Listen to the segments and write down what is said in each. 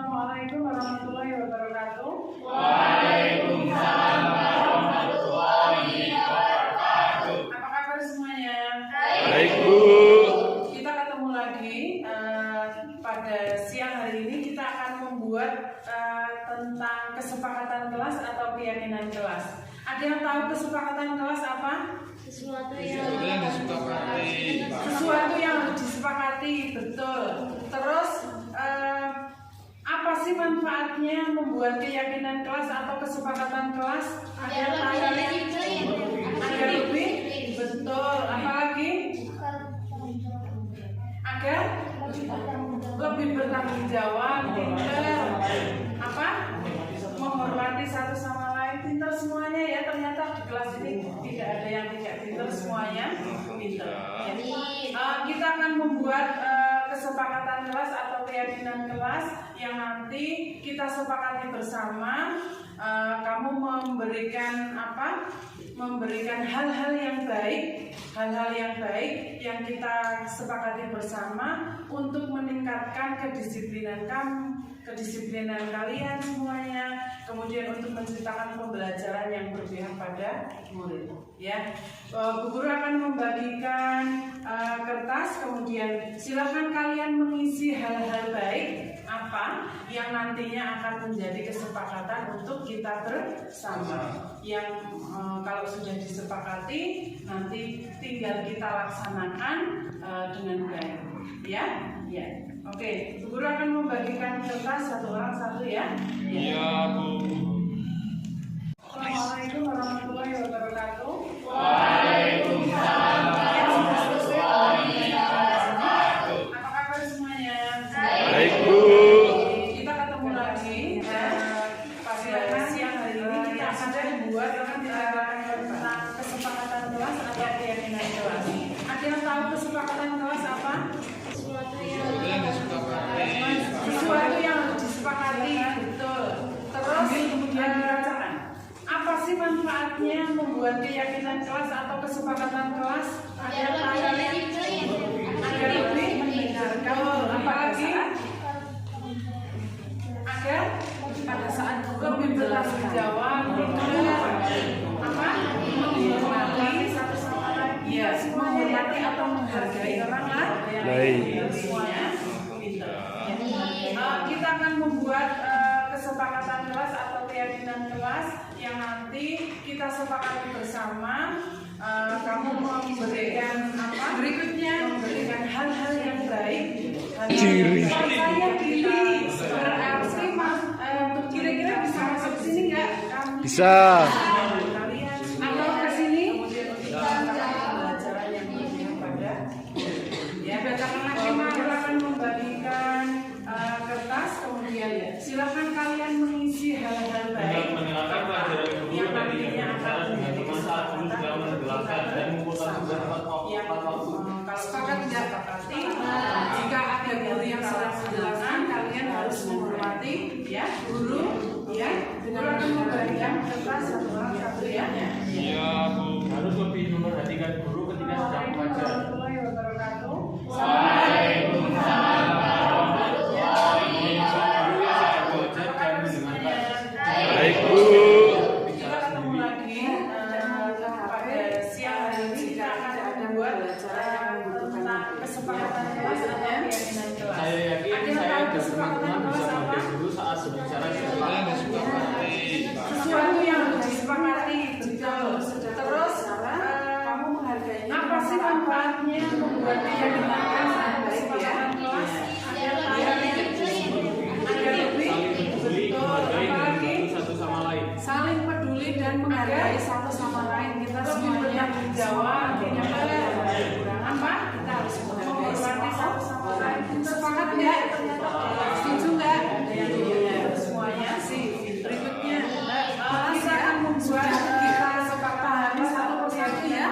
Assalamualaikum warahmatullahi wabarakatuh. Waalaikumsalam warahmatullahi wabarakatuh. Apa kabar semuanya? Baik, Bu. Kita ketemu lagi pada siang hari ini. Kita akan membuat tentang kesepakatan kelas atau keyakinan kelas. Ada yang tahu kesepakatan kelas apa? Sesuatu yang harus disepakati, betul. Terus apa sih manfaatnya membuat keyakinan kelas atau kesepakatan kelas? Agar lebih, betul. Apalagi agar lebih bertanggung jawab, pintar. Apa? Menghormati satu sama lain, pintar semuanya ya. Ternyata di kelas ini tidak ada yang tidak pintar, semuanya pintar. Kita akan membuat kesepakatan kelas atau keyakinan kelas yang nanti kita sepakati bersama. Kamu memberikan apa? Memberikan hal-hal yang baik, yang kita sepakati bersama untuk meningkatkan kedisiplinan kalian semuanya, kemudian untuk menciptakan pembelajaran yang berpihak pada murid. Ya, Bu Guru akan membagikan kertas, kemudian silakan kalian mengisi hal-hal baik apa yang nantinya akan menjadi kesepakatan untuk kita bersama. Yang kalau sudah disepakati nanti tinggal kita laksanakan dengan baik. Ya. Oke, Bu Guru akan membagikan kertas satu orang satu ya. Iya, Bu. Assalamualaikum warahmatullahi wabarakatuh. Waalaikumsalam warahmatullahi wabarakatuh. Apa kabar semuanya? Baik, Bu. Kita ketemu lagi pada siang hari ini. Kita akan membuat tentang kesepakatan kelas atau keyakinan kelas. Ada yang tahu kesepakatan kelas apa? Sesuatu yang harus disepakati, betul. Terus kemudian dirasakan. Apa sih manfaatnya membuat keyakinan kelas atau kesepakatan kelas? Agar lebih mendengarkan. Apalagi agar pada saat lebih bertanggung jawab, apa? Menghormati satu sama lain. Iya, menghormati atau menghargai orang lain. Semuanya. Kita akan membuat kesepakatan kelas atau keyakinan kelas yang nanti kita sepakati bersama. Kamu memberikan apa? Berikutnya memberikan hal-hal yang baik. Saya pilih berarti kira-kira bisa masuk ke sini nggak? Bisa. Kalian atau ke sini? Pembelajaran yang berpihak pada. Ya, bacakan lagi. Kita akan membagikan kertas, kemudian silakan kalian mengisi hal-hal baik yang nantinya akan menjadi kesepakatan kalau sepakat tidak sepakati. Jika ada guru yang salah menjelaskan, kalian harus menghormati ya guru. Ya, guru akan membagikan kertas satu orang satu ya. Iya, Bu. Harus lebih memperhatikan guru ketika sedang mengajar. Warahmatullahi wabarakatuh. Waalaikumsalam warahmatullahi wabarakatuh. Baik, Bu. Kita ketemu lagi pada siang hari ini. Kita akan membuat tentang kesepakatan kelas atau keyakinan kelas. Saya yakin Ada yang saya tahu dan kesepakatan teman-teman kelas bisa apa? menghargai guru saat berbicara di depan. Sesuatu yang harus disepakati, betul. Terus kamu menghargai. Apa sih manfaatnya membuat keyakinan kelas atau kesepakatan kelas? Agar lebih, Peduli, betul. menghargai, dan Apalagi membantu satu sama lain. saling peduli dan menghargai satu sama lain. Kita semuanya berjawab, tidak ada kekurangan. Apa? Kita harus menghormati satu sama lain. Sepakat nggak? Setuju nggak? Semuanya sih. Berikutnya kita akan membuat kita sepakati satu persatu ya.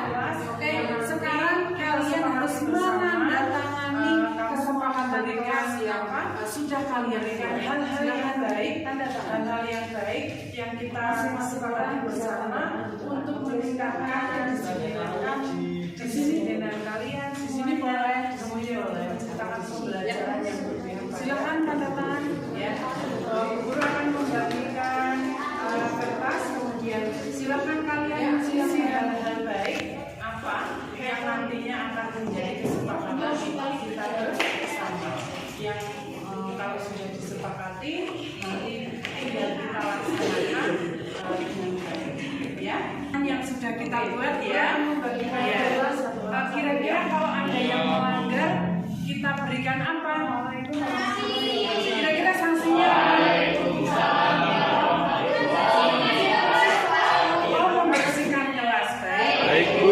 Oke, sekarang kalian harus menandatangani kesepakatan kelas yang sudah kalian berikan hal-hal yang baik, hal-hal yang baik yang kita sepakati bersama untuk meningkatkan kedisiplinan kalian. Di sini boleh, kemudian menciptakan pembelajaran yang berbeda. Silakan tanda tangan. Ya, Bu Guru akan membagikan kertas, kemudian silakan kalian isi hal-hal baik apa yang nantinya akan menjadi kesepakatan kita bersama. Yang kalau sudah disepakati nanti tinggal kita laksanakan dengan baik, ya. Yang sudah kita buat ya. Kira-kira kalau ada yang melanggar kita berikan apa? Kira-kira sanksinya membersihkan kelas. Baik Bu.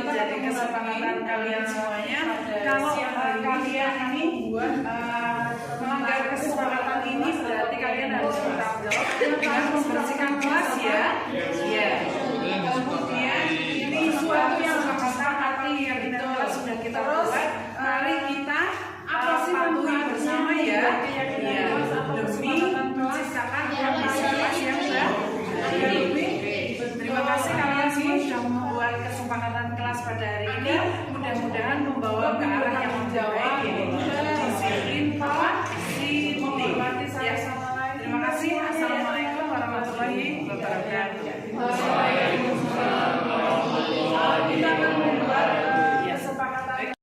Menjadi kesepakatan kalian semuanya. Kalau kalian ini melanggar kesepakatan ini berarti kalian harus bertanggung jawab dengan membersihkan kelas ya. Ya. Kemudian ini suatu yang bakal hati yang itu sudah kita buat. Mari kita patuhi bersama ya. Ya. Demi menciptakan kondisi kelas yang baik. Terima kasih kalian semua sudah membuat kesepakatan kelas pada hari ini. Mudah-mudahan membawa ke arah yang lebih baik ini. Disiplin, positif ya. Terima kasih. Assalamualaikum warahmatullahi wabarakatuh. Kita akan membuat kesepakatan.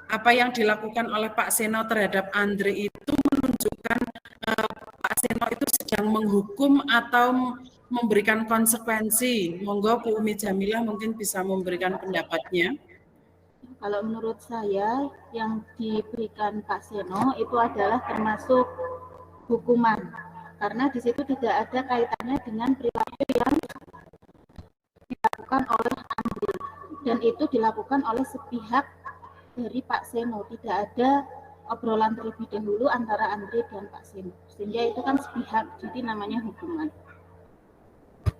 Apa yang dilakukan oleh Pak Seno terhadap Andre itu menunjukkan Pak Seno itu sedang menghukum atau memberikan konsekuensi. Monggo Bu Umi Jamilah mungkin bisa memberikan pendapatnya. Kalau menurut saya yang diberikan Pak Seno itu adalah termasuk hukuman, karena di situ tidak ada kaitannya dengan perilaku yang dilakukan oleh Andre, dan itu dilakukan oleh sepihak dari Pak Seno, tidak ada obrolan terlebih dahulu antara Andre dan Pak Seno, sehingga itu kan sepihak, jadi namanya hukuman.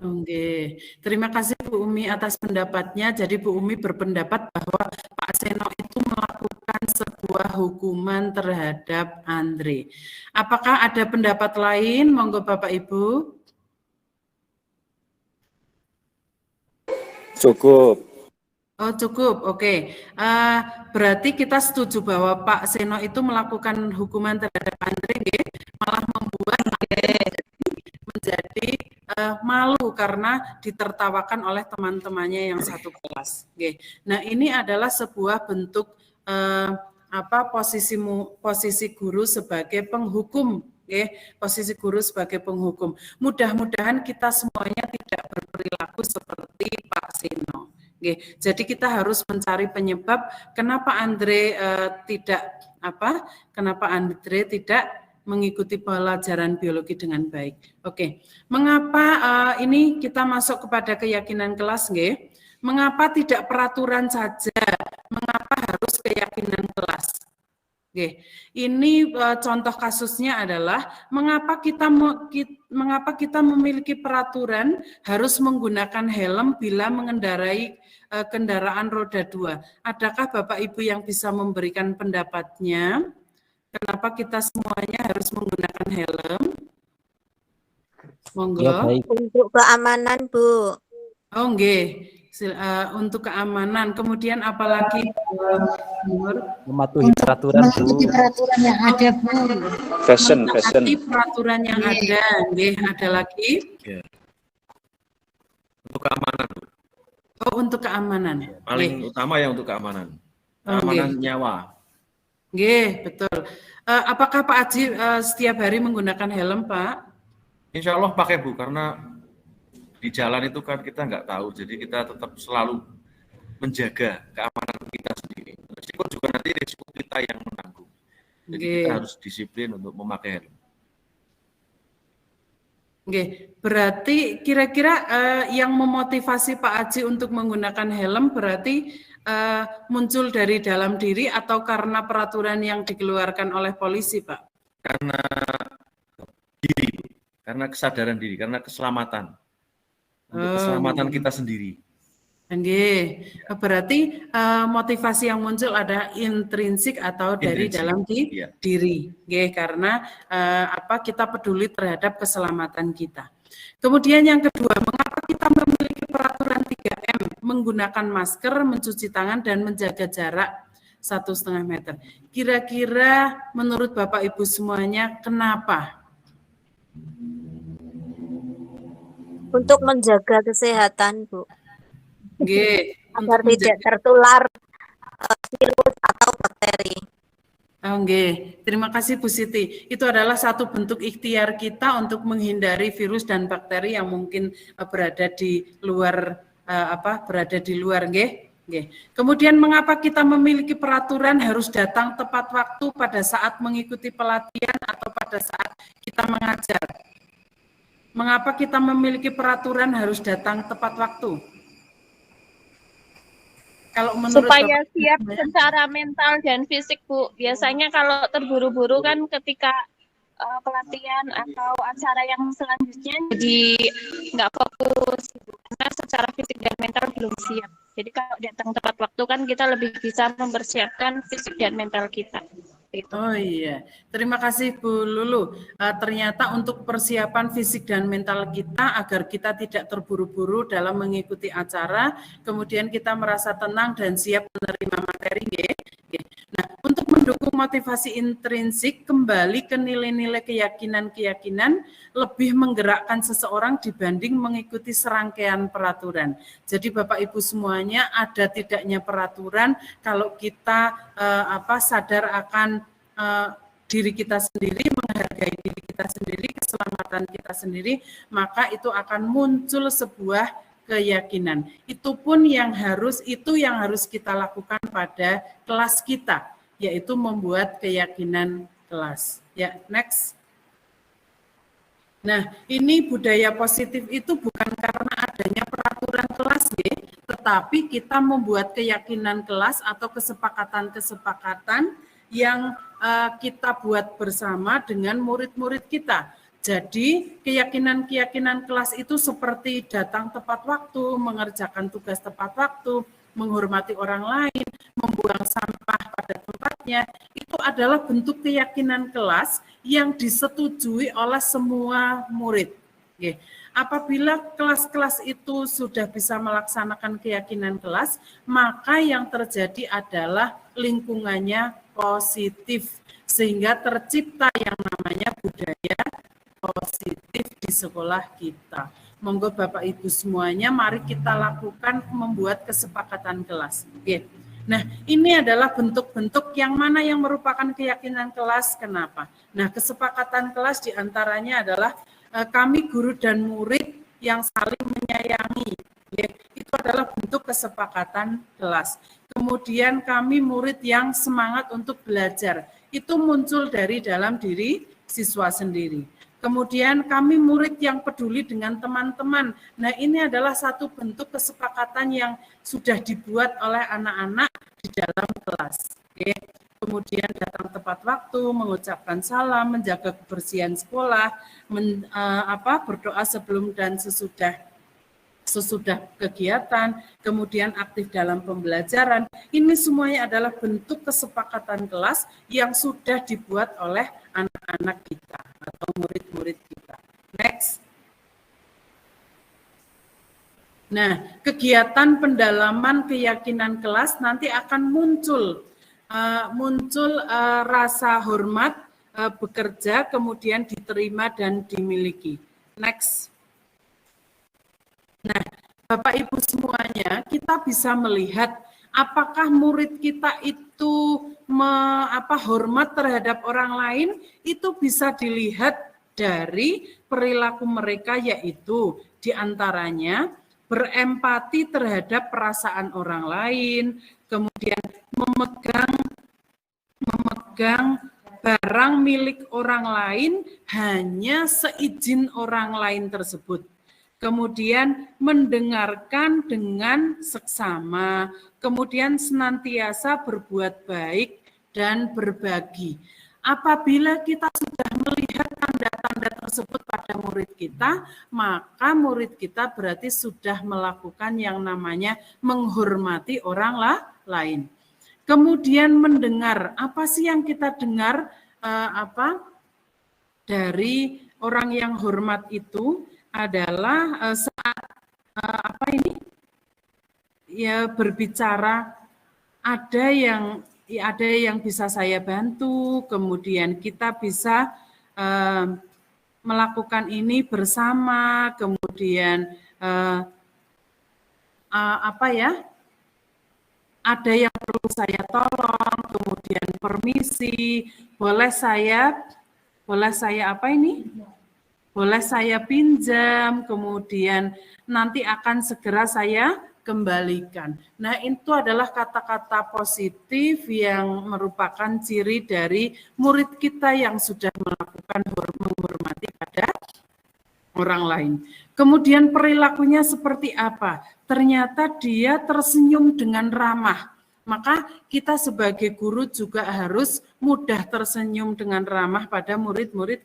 Oke, terima kasih Bu Umi atas pendapatnya. Jadi Bu Umi berpendapat bahwa Pak Seno itu melakukan sebuah hukuman terhadap Andre. Apakah ada pendapat lain? Monggo Bapak Ibu. Cukup. Oh cukup, oke. Berarti kita setuju bahwa Pak Seno itu melakukan hukuman terhadap Andre, malah membuat Andre menjadi malu karena ditertawakan oleh teman-temannya yang satu kelas. Nah ini adalah sebuah bentuk posisi guru sebagai penghukum. Posisi guru sebagai penghukum. Mudah-mudahan kita semuanya tidak berperilaku seperti Pak Seno. Jadi kita harus mencari penyebab kenapa Andre kenapa Andre tidak mengikuti pelajaran biologi dengan baik. Oke, mengapa ini kita masuk kepada keyakinan kelas, mengapa tidak peraturan saja? Mengapa harus keyakinan kelas? Ini contoh kasusnya adalah mengapa kita memiliki peraturan harus menggunakan helm bila mengendarai kendaraan roda 2. Adakah Bapak Ibu yang bisa memberikan pendapatnya? Kenapa kita semuanya harus menggunakan helm? Monggo. Ya, baik. Untuk keamanan, Bu. Oh, nggih. Untuk keamanan. Kemudian apalagi mematuhi peraturan, Bu. Peraturan yang ada, Bu. Fashion. Peraturan yang ada. Nggih, ada lagi? Ya. Untuk keamanan, Bu. Oh, untuk keamanan. Paling utama ya untuk keamanan. Keamanan nyawa. Nggih, betul. Apakah Pak Aji setiap hari menggunakan helm, Pak? Insya Allah pakai, Bu, karena di jalan itu kan kita nggak tahu, jadi kita tetap selalu menjaga keamanan kita sendiri. Risiko juga nanti risiko kita yang menanggung. Jadi kita harus disiplin untuk memakai helm. Oke, berarti kira-kira yang memotivasi Pak Aji untuk menggunakan helm berarti muncul dari dalam diri atau karena peraturan yang dikeluarkan oleh polisi, Pak? Karena diri, karena kesadaran diri, karena keselamatan. Untuk keselamatan kita sendiri. Oke, berarti motivasi yang muncul ada intrinsik atau dari dalam diri, Oke, karena kita peduli terhadap keselamatan kita. Kemudian yang kedua, mengapa kita memiliki peraturan 3M, menggunakan masker, mencuci tangan, dan menjaga jarak 1,5 meter. Kira-kira menurut Bapak Ibu semuanya, kenapa? Untuk menjaga kesehatan, Bu. Agar tidak tertular virus atau bakteri. Terima kasih Bu Siti. Itu adalah satu bentuk ikhtiar kita untuk menghindari virus dan bakteri yang mungkin berada di luar Kemudian mengapa kita memiliki peraturan harus datang tepat waktu pada saat mengikuti pelatihan atau pada saat kita mengajar? Mengapa kita memiliki peraturan harus datang tepat waktu? Kalau supaya siap secara mental dan fisik, Bu. Biasanya kalau terburu-buru kan ketika pelatihan atau acara yang selanjutnya jadi nggak fokus, karena secara fisik dan mental belum siap. Jadi kalau datang tepat waktu kan kita lebih bisa mempersiapkan fisik dan mental kita. Oh iya, terima kasih Bu Lulu. Ternyata untuk persiapan fisik dan mental kita agar kita tidak terburu-buru dalam mengikuti acara, kemudian kita merasa tenang dan siap menerima materi. Nah, untuk mendukung motivasi intrinsik, kembali ke nilai-nilai keyakinan-keyakinan lebih menggerakkan seseorang dibanding mengikuti serangkaian peraturan. Jadi Bapak Ibu semuanya, ada tidaknya peraturan kalau kita sadar akan diri kita sendiri, menghargai diri kita sendiri, keselamatan kita sendiri, maka itu akan muncul sebuah keyakinan. Itu yang harus kita lakukan pada kelas kita, yaitu membuat keyakinan kelas. Ya, next. Nah, ini budaya positif itu bukan karena adanya peraturan kelas, tetapi kita membuat keyakinan kelas atau kesepakatan-kesepakatan yang kita buat bersama dengan murid-murid kita. Jadi keyakinan-keyakinan kelas itu seperti datang tepat waktu, mengerjakan tugas tepat waktu, menghormati orang lain, membuang sampah pada tempatnya, itu adalah bentuk keyakinan kelas yang disetujui oleh semua murid. Apabila kelas-kelas itu sudah bisa melaksanakan keyakinan kelas, maka yang terjadi adalah lingkungannya positif, sehingga tercipta yang namanya budaya positif di sekolah kita. Monggo Bapak Ibu semuanya, mari kita lakukan membuat kesepakatan kelas. Nah, ini adalah bentuk-bentuk yang mana yang merupakan keyakinan kelas. Kenapa? Nah, kesepakatan kelas diantaranya adalah kami guru dan murid yang saling menyayangi. Itu adalah bentuk kesepakatan kelas. Kemudian kami murid yang semangat untuk belajar. Itu muncul dari dalam diri siswa sendiri. Kemudian kami murid yang peduli dengan teman-teman. Nah, ini adalah satu bentuk kesepakatan yang sudah dibuat oleh anak-anak di dalam kelas. Kemudian datang tepat waktu, mengucapkan salam, menjaga kebersihan sekolah, berdoa sebelum dan sesudah kegiatan, kemudian aktif dalam pembelajaran. Ini semuanya adalah bentuk kesepakatan kelas yang sudah dibuat oleh anak-anak kita atau murid-murid kita. Next. Nah, kegiatan pendalaman keyakinan kelas nanti akan muncul rasa hormat, bekerja, kemudian diterima dan dimiliki. Next. Nah, Bapak Ibu semuanya, kita bisa melihat apakah murid kita itu hormat terhadap orang lain, itu bisa dilihat dari perilaku mereka, yaitu diantaranya berempati terhadap perasaan orang lain, kemudian memegang barang milik orang lain hanya seizin orang lain tersebut. Kemudian mendengarkan dengan seksama, kemudian senantiasa berbuat baik dan berbagi. Apabila kita sudah melihat tanda-tanda tersebut pada murid kita, maka murid kita berarti sudah melakukan yang namanya menghormati orang lain. Kemudian mendengar, apa sih yang kita dengar dari orang yang hormat itu adalah saat berbicara, ada yang bisa saya bantu, kemudian kita bisa melakukan ini bersama, kemudian ada yang perlu saya tolong, kemudian permisi, boleh saya pinjam, kemudian nanti akan segera saya kembalikan. Nah, itu adalah kata-kata positif yang merupakan ciri dari murid kita yang sudah melakukan menghormati pada orang lain. Kemudian perilakunya seperti apa? Ternyata dia tersenyum dengan ramah. Maka kita sebagai guru juga harus mudah tersenyum dengan ramah pada murid-murid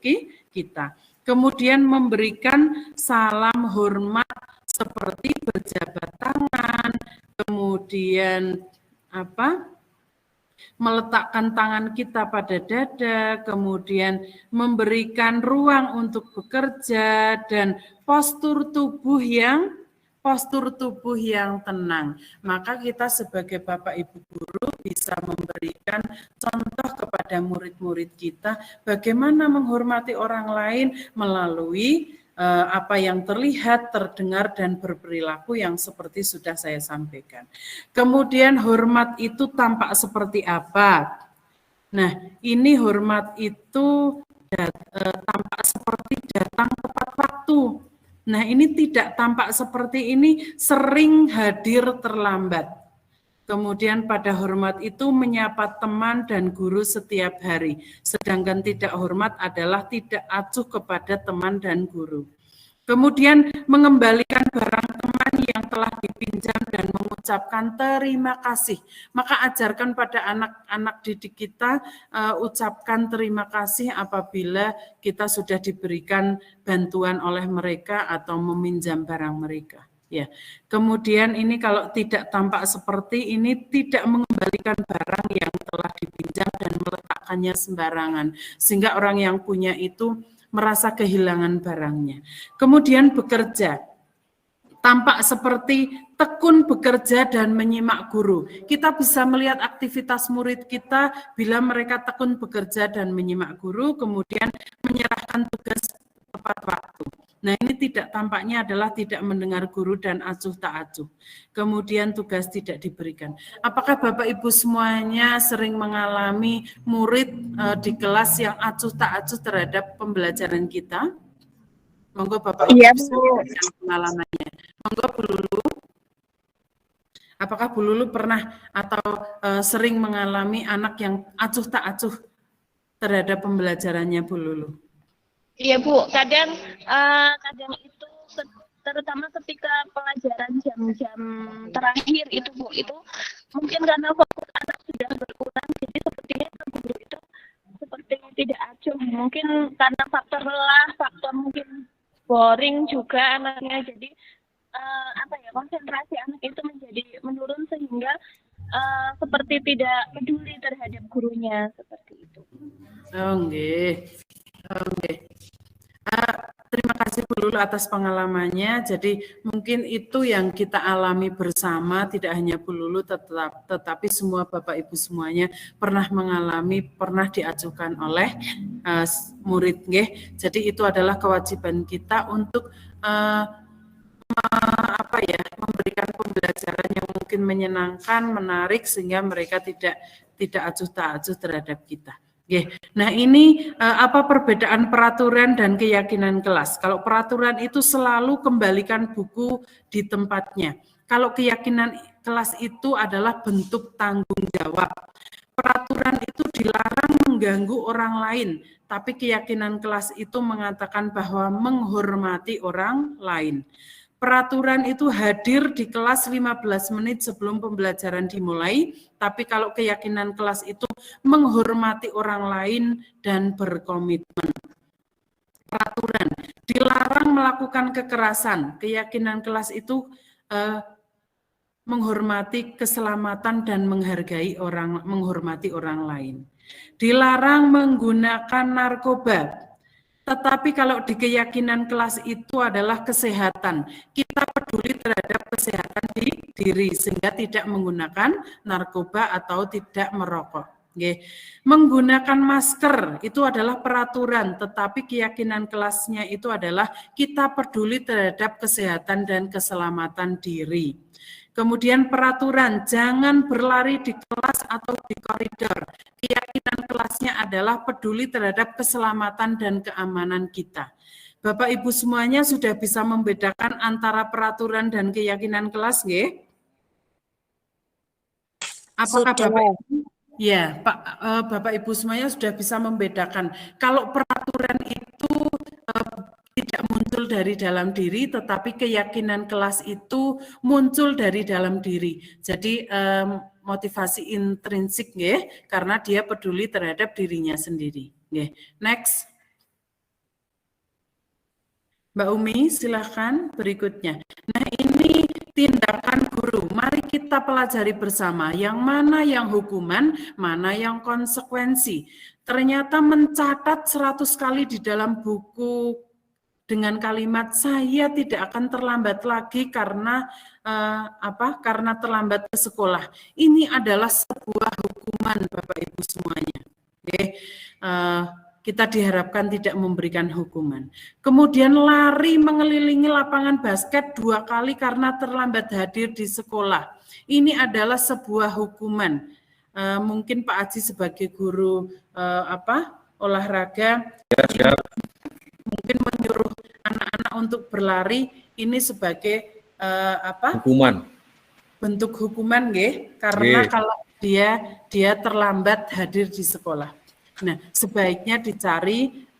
kita. Kemudian memberikan salam hormat seperti berjabat tangan, kemudian meletakkan tangan kita pada dada, kemudian memberikan ruang untuk bekerja, dan postur tubuh yang tenang. Maka kita sebagai Bapak Ibu guru bisa memberikan contoh kepada murid-murid kita bagaimana menghormati orang lain melalui apa yang terlihat, terdengar, dan berperilaku yang seperti sudah saya sampaikan. Kemudian hormat itu tampak seperti apa? Nah, ini hormat itu tampak seperti datang tepat waktu. Nah, ini tidak tampak seperti ini, sering hadir terlambat. Kemudian pada hormat itu menyapa teman dan guru setiap hari. Sedangkan tidak hormat adalah tidak acuh kepada teman dan guru. Kemudian mengembalikan barang teman yang telah dipinjam dan mengucapkan terima kasih. Maka ajarkan pada anak-anak didik kita ucapkan terima kasih apabila kita sudah diberikan bantuan oleh mereka atau meminjam barang mereka. Ya, kemudian ini kalau tidak tampak seperti ini, tidak mengembalikan barang yang telah dipinjam dan meletakkannya sembarangan, sehingga orang yang punya itu merasa kehilangan barangnya. Kemudian bekerja, tampak seperti tekun bekerja dan menyimak guru. Kita bisa melihat aktivitas murid kita bila mereka tekun bekerja dan menyimak guru, kemudian menyerahkan tugas tepat waktu. Nah, ini tampaknya adalah tidak mendengar guru dan acuh tak acuh. Kemudian tugas tidak diberikan. Apakah Bapak Ibu semuanya sering mengalami murid di kelas yang acuh tak acuh terhadap pembelajaran kita? Monggo Bapak Ibu berikan pengalamannya. Monggo Bu Lulu. Apakah Bu Lulu pernah atau sering mengalami anak yang acuh tak acuh terhadap pembelajarannya Bu Lulu? Iya Bu, kadang itu terutama ketika pelajaran jam-jam terakhir itu Bu, itu mungkin karena fokus anak sudah berkurang, jadi sepertinya guru itu seperti tidak acuh. Mungkin karena faktor lelah, faktor mungkin boring juga anaknya, jadi konsentrasi anak itu menjadi menurun sehingga seperti tidak peduli terhadap gurunya seperti itu. Oke. Terima kasih Bu Lulu atas pengalamannya. Jadi mungkin itu yang kita alami bersama, tidak hanya Bu Lulu tetapi semua Bapak Ibu semuanya pernah mengalami, pernah diajukan oleh murid. Jadi itu adalah kewajiban kita untuk memberikan pembelajaran yang mungkin menyenangkan, menarik sehingga mereka tidak acuh tak acuh terhadap kita. Nah, ini apa perbedaan peraturan dan keyakinan kelas? Kalau peraturan itu selalu kembalikan buku di tempatnya. Kalau keyakinan kelas itu adalah bentuk tanggung jawab. peraturan itu dilarang mengganggu orang lain, tapi keyakinan kelas itu mengatakan bahwa menghormati orang lain. Peraturan itu hadir di kelas 15 menit sebelum pembelajaran dimulai, tapi kalau keyakinan kelas itu menghormati orang lain dan berkomitmen. Peraturan dilarang melakukan kekerasan, keyakinan kelas itu menghormati keselamatan dan menghormati orang lain. Dilarang menggunakan narkoba. Tetapi kalau di keyakinan kelas itu adalah kesehatan. Kita peduli terhadap kesehatan diri sehingga tidak menggunakan narkoba atau tidak merokok. Oke. Menggunakan masker itu adalah peraturan, tetapi keyakinan kelasnya itu adalah kita peduli terhadap kesehatan dan keselamatan diri. Kemudian peraturan, jangan berlari di kelas atau di koridor. Keyakinan kelasnya adalah peduli terhadap keselamatan dan keamanan kita. Bapak Ibu semuanya sudah bisa membedakan antara peraturan dan keyakinan kelas, nggih? Apakah Sudah. Bapak Ibu? Ya, Bapak Ibu semuanya sudah bisa membedakan. Kalau peraturan itu tidak muncul dari dalam diri, tetapi keyakinan kelas itu muncul dari dalam diri. Jadi motivasi intrinsik, nggih, karena dia peduli terhadap dirinya sendiri. Nggih. Next. Mbak Umi, silahkan berikutnya. Nah, ini tindakan guru. Mari kita pelajari bersama yang mana yang hukuman, mana yang konsekuensi. Ternyata mencatat 100 kali di dalam buku dengan kalimat saya tidak akan terlambat lagi karena karena terlambat ke sekolah. Ini adalah sebuah hukuman Bapak Ibu semuanya. Oke. Kita diharapkan tidak memberikan hukuman. Kemudian lari mengelilingi lapangan basket 2 kali karena terlambat hadir di sekolah. Ini adalah sebuah hukuman. Mungkin Pak Aji sebagai guru olahraga mungkin menyuruh anak-anak untuk berlari ini sebagai hukuman. Bentuk hukuman, nggih, karena kalau dia terlambat hadir di sekolah. Nah, sebaiknya dicari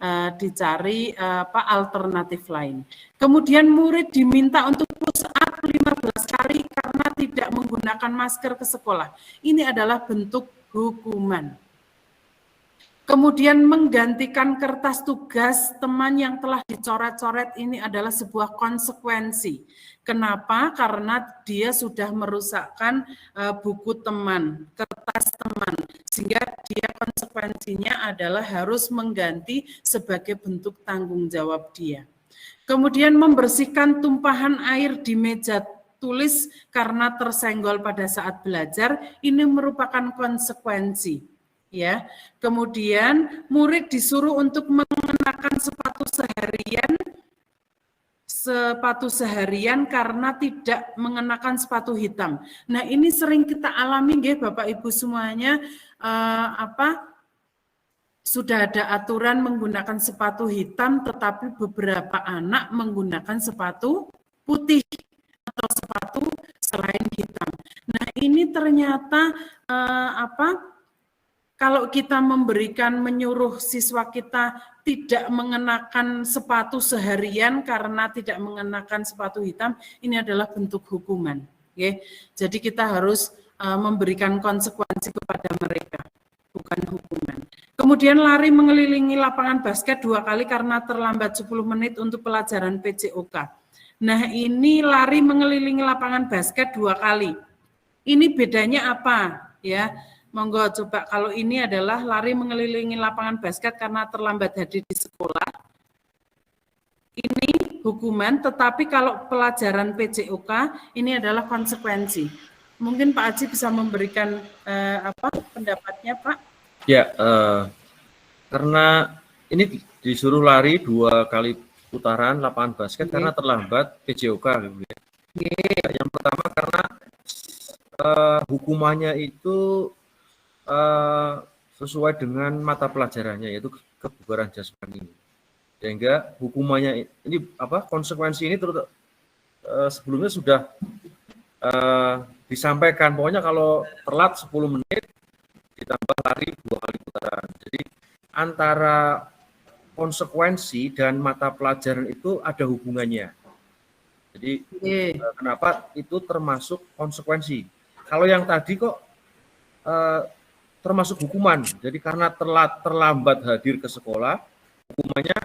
alternatif lain. Kemudian murid diminta untuk push up 15 kali karena tidak menggunakan masker ke sekolah. Ini adalah bentuk hukuman. Kemudian menggantikan kertas tugas teman yang telah dicoret-coret ini adalah sebuah konsekuensi. Kenapa? Karena dia sudah merusakkan buku teman, kertas teman, sehingga dia konsekuensinya adalah harus mengganti sebagai bentuk tanggung jawab dia. Kemudian membersihkan tumpahan air di meja tulis karena tersenggol pada saat belajar, ini merupakan konsekuensi. Ya, kemudian murid disuruh untuk mengenakan sepatu seharian karena tidak mengenakan sepatu hitam. Nah, ini sering kita alami nggih Bapak Ibu semuanya, sudah ada aturan menggunakan sepatu hitam, tetapi beberapa anak menggunakan sepatu putih atau sepatu selain hitam. Nah, ini ternyata kalau kita menyuruh siswa kita tidak mengenakan sepatu seharian karena tidak mengenakan sepatu hitam, ini adalah bentuk hukuman. Okay? Jadi kita harus memberikan konsekuensi kepada mereka, bukan hukuman. Kemudian lari mengelilingi lapangan basket 2 kali karena terlambat 10 menit untuk pelajaran PJOK. Nah, ini lari mengelilingi lapangan basket 2 kali. Ini bedanya apa? Ya. Monggo coba, kalau ini adalah lari mengelilingi lapangan basket karena terlambat hadir di sekolah. Ini hukuman, tetapi kalau pelajaran PJOK ini adalah konsekuensi. Mungkin Pak Aji bisa memberikan pendapatnya, Pak? Ya, Karena ini disuruh lari 2 kali putaran lapangan basket karena terlambat PJOK. Yang pertama karena hukumannya itu sesuai dengan mata pelajarannya, yaitu kebugaran jasmani. Sehingga hukumannya ini konsekuensi ini sebelumnya sudah disampaikan. Pokoknya kalau telat 10 menit ditambah ditambah lari 2 kali putaran. Jadi antara konsekuensi dan mata pelajaran itu ada hubungannya. Jadi kenapa itu termasuk konsekuensi? Kalau yang tadi kok termasuk hukuman. Jadi karena terlambat hadir ke sekolah, hukumannya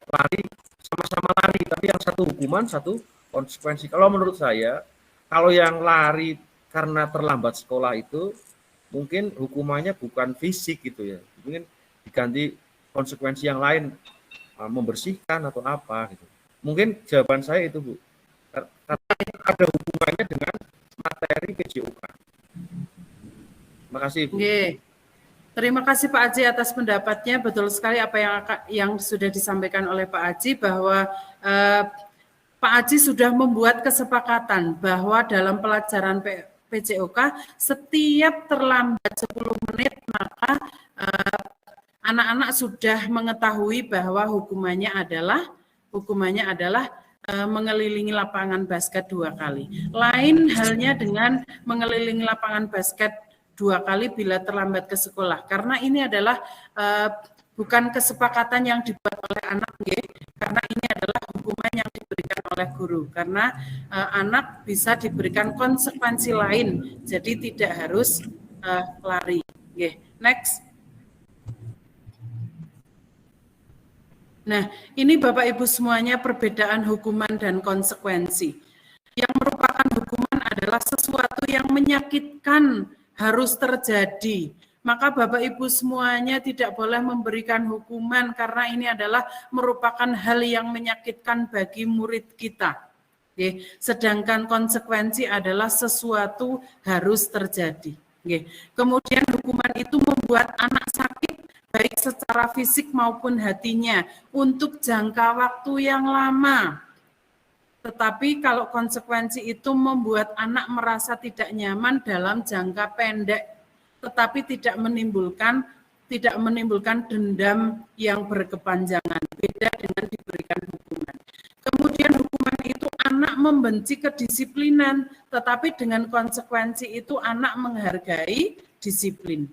lari, sama-sama lari, tapi yang satu hukuman, satu konsekuensi. Kalau menurut saya, kalau yang lari karena terlambat sekolah itu mungkin hukumannya bukan fisik gitu ya, mungkin diganti konsekuensi yang lain, membersihkan atau apa gitu. Mungkin jawaban saya itu, Bu, karena ada hubungannya dengan materi PJOK. Terima kasih, Bu. Terima kasih Pak Aji atas pendapatnya. Betul sekali apa yang sudah disampaikan oleh Pak Aji, bahwa Pak Aji sudah membuat kesepakatan bahwa dalam pelajaran PJOK setiap terlambat 10 menit maka anak-anak sudah mengetahui bahwa hukumannya adalah mengelilingi lapangan basket 2 kali. Lain halnya dengan mengelilingi lapangan basket 2 kali bila terlambat ke sekolah, karena ini adalah bukan kesepakatan yang dibuat oleh anak, karena ini adalah hukuman yang diberikan oleh guru, karena anak bisa diberikan konsekuensi lain, jadi tidak harus lari. Next. Nah, ini Bapak Ibu semuanya perbedaan hukuman dan konsekuensi. Yang merupakan hukuman adalah sesuatu yang menyakitkan harus terjadi. Maka Bapak Ibu semuanya tidak boleh memberikan hukuman karena ini adalah merupakan hal yang menyakitkan bagi murid kita. Sedangkan konsekuensi adalah sesuatu harus terjadi. Kemudian hukuman itu membuat anak sakit baik secara fisik maupun hatinya untuk jangka waktu yang lama. Tetapi kalau konsekuensi itu membuat anak merasa tidak nyaman dalam jangka pendek, tetapi tidak menimbulkan dendam yang berkepanjangan, beda dengan diberikan hukuman. Kemudian hukuman itu anak membenci kedisiplinan, tetapi dengan konsekuensi itu anak menghargai disiplin.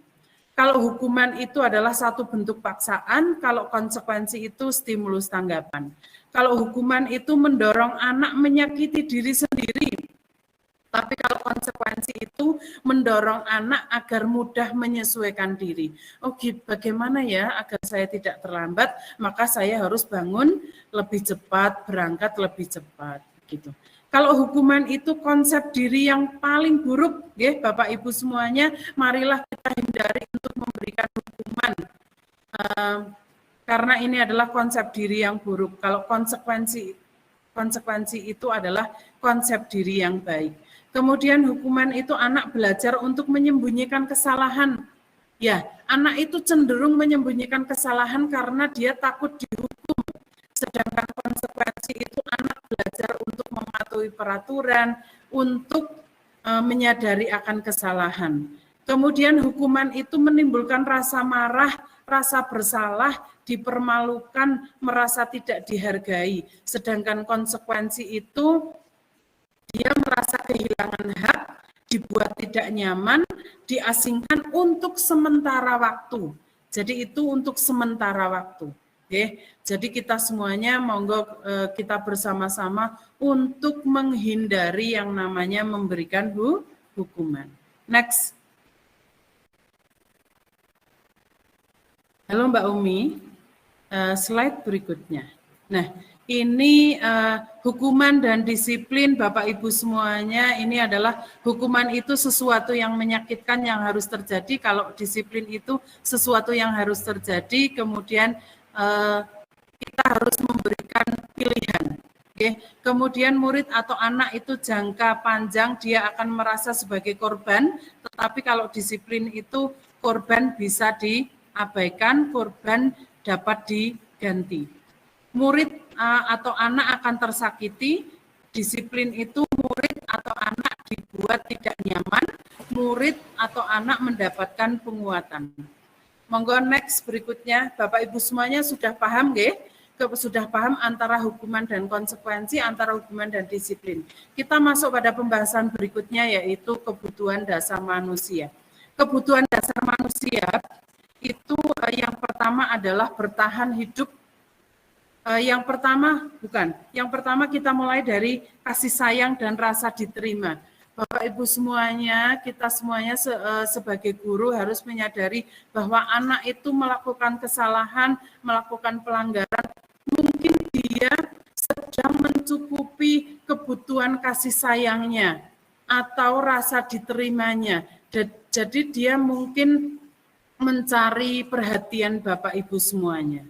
Kalau hukuman itu adalah satu bentuk paksaan, kalau konsekuensi itu stimulus tanggapan. Kalau hukuman itu mendorong anak menyakiti diri sendiri, tapi kalau konsekuensi itu mendorong anak agar mudah menyesuaikan diri. Bagaimana ya agar saya tidak terlambat, maka saya harus bangun lebih cepat, berangkat lebih cepat. Gitu. Kalau hukuman itu konsep diri yang paling buruk, Bapak Ibu semuanya, marilah kita hindari untuk memberikan hukuman. Karena ini adalah konsep diri yang buruk. Kalau konsekuensi itu adalah konsep diri yang baik. Kemudian hukuman itu anak belajar untuk menyembunyikan kesalahan. Ya, anak itu cenderung menyembunyikan kesalahan karena dia takut dihukum. Sedangkan konsekuensi itu anak belajar untuk mematuhi peraturan, untuk menyadari akan kesalahan. Kemudian hukuman itu menimbulkan rasa marah, rasa bersalah, dipermalukan, merasa tidak dihargai. Sedangkan konsekuensi itu dia merasa kehilangan hak, dibuat tidak nyaman, diasingkan untuk sementara waktu. Jadi itu untuk sementara waktu. Jadi kita semuanya monggo kita bersama-sama untuk menghindari yang namanya memberikan hukuman. Next. Halo Mbak Umi, slide berikutnya. Nah, ini hukuman dan disiplin Bapak Ibu semuanya, ini adalah hukuman itu sesuatu yang menyakitkan yang harus terjadi, kalau disiplin itu sesuatu yang harus terjadi, kemudian kita harus memberikan pilihan. Kemudian murid atau anak itu jangka panjang dia akan merasa sebagai korban, tetapi kalau disiplin itu korban bisa diabaikan, korban dapat diganti. Murid atau anak akan tersakiti, disiplin itu murid atau anak dibuat tidak nyaman, murid atau anak mendapatkan penguatan. Monggo next berikutnya, Bapak Ibu semuanya sudah paham sudah paham antara hukuman dan konsekuensi, antara hukuman dan disiplin. Kita masuk pada pembahasan berikutnya yaitu kebutuhan dasar manusia. Kebutuhan dasar manusia manusia itu yang pertama adalah bertahan hidup. Yang pertama kita mulai dari kasih sayang dan rasa diterima. Bapak Ibu semuanya, kita semuanya sebagai guru harus menyadari bahwa anak itu melakukan kesalahan, melakukan pelanggaran, mungkin dia sedang mencukupi kebutuhan kasih sayangnya atau rasa diterimanya. Jadi dia mungkin mencari perhatian Bapak Ibu semuanya.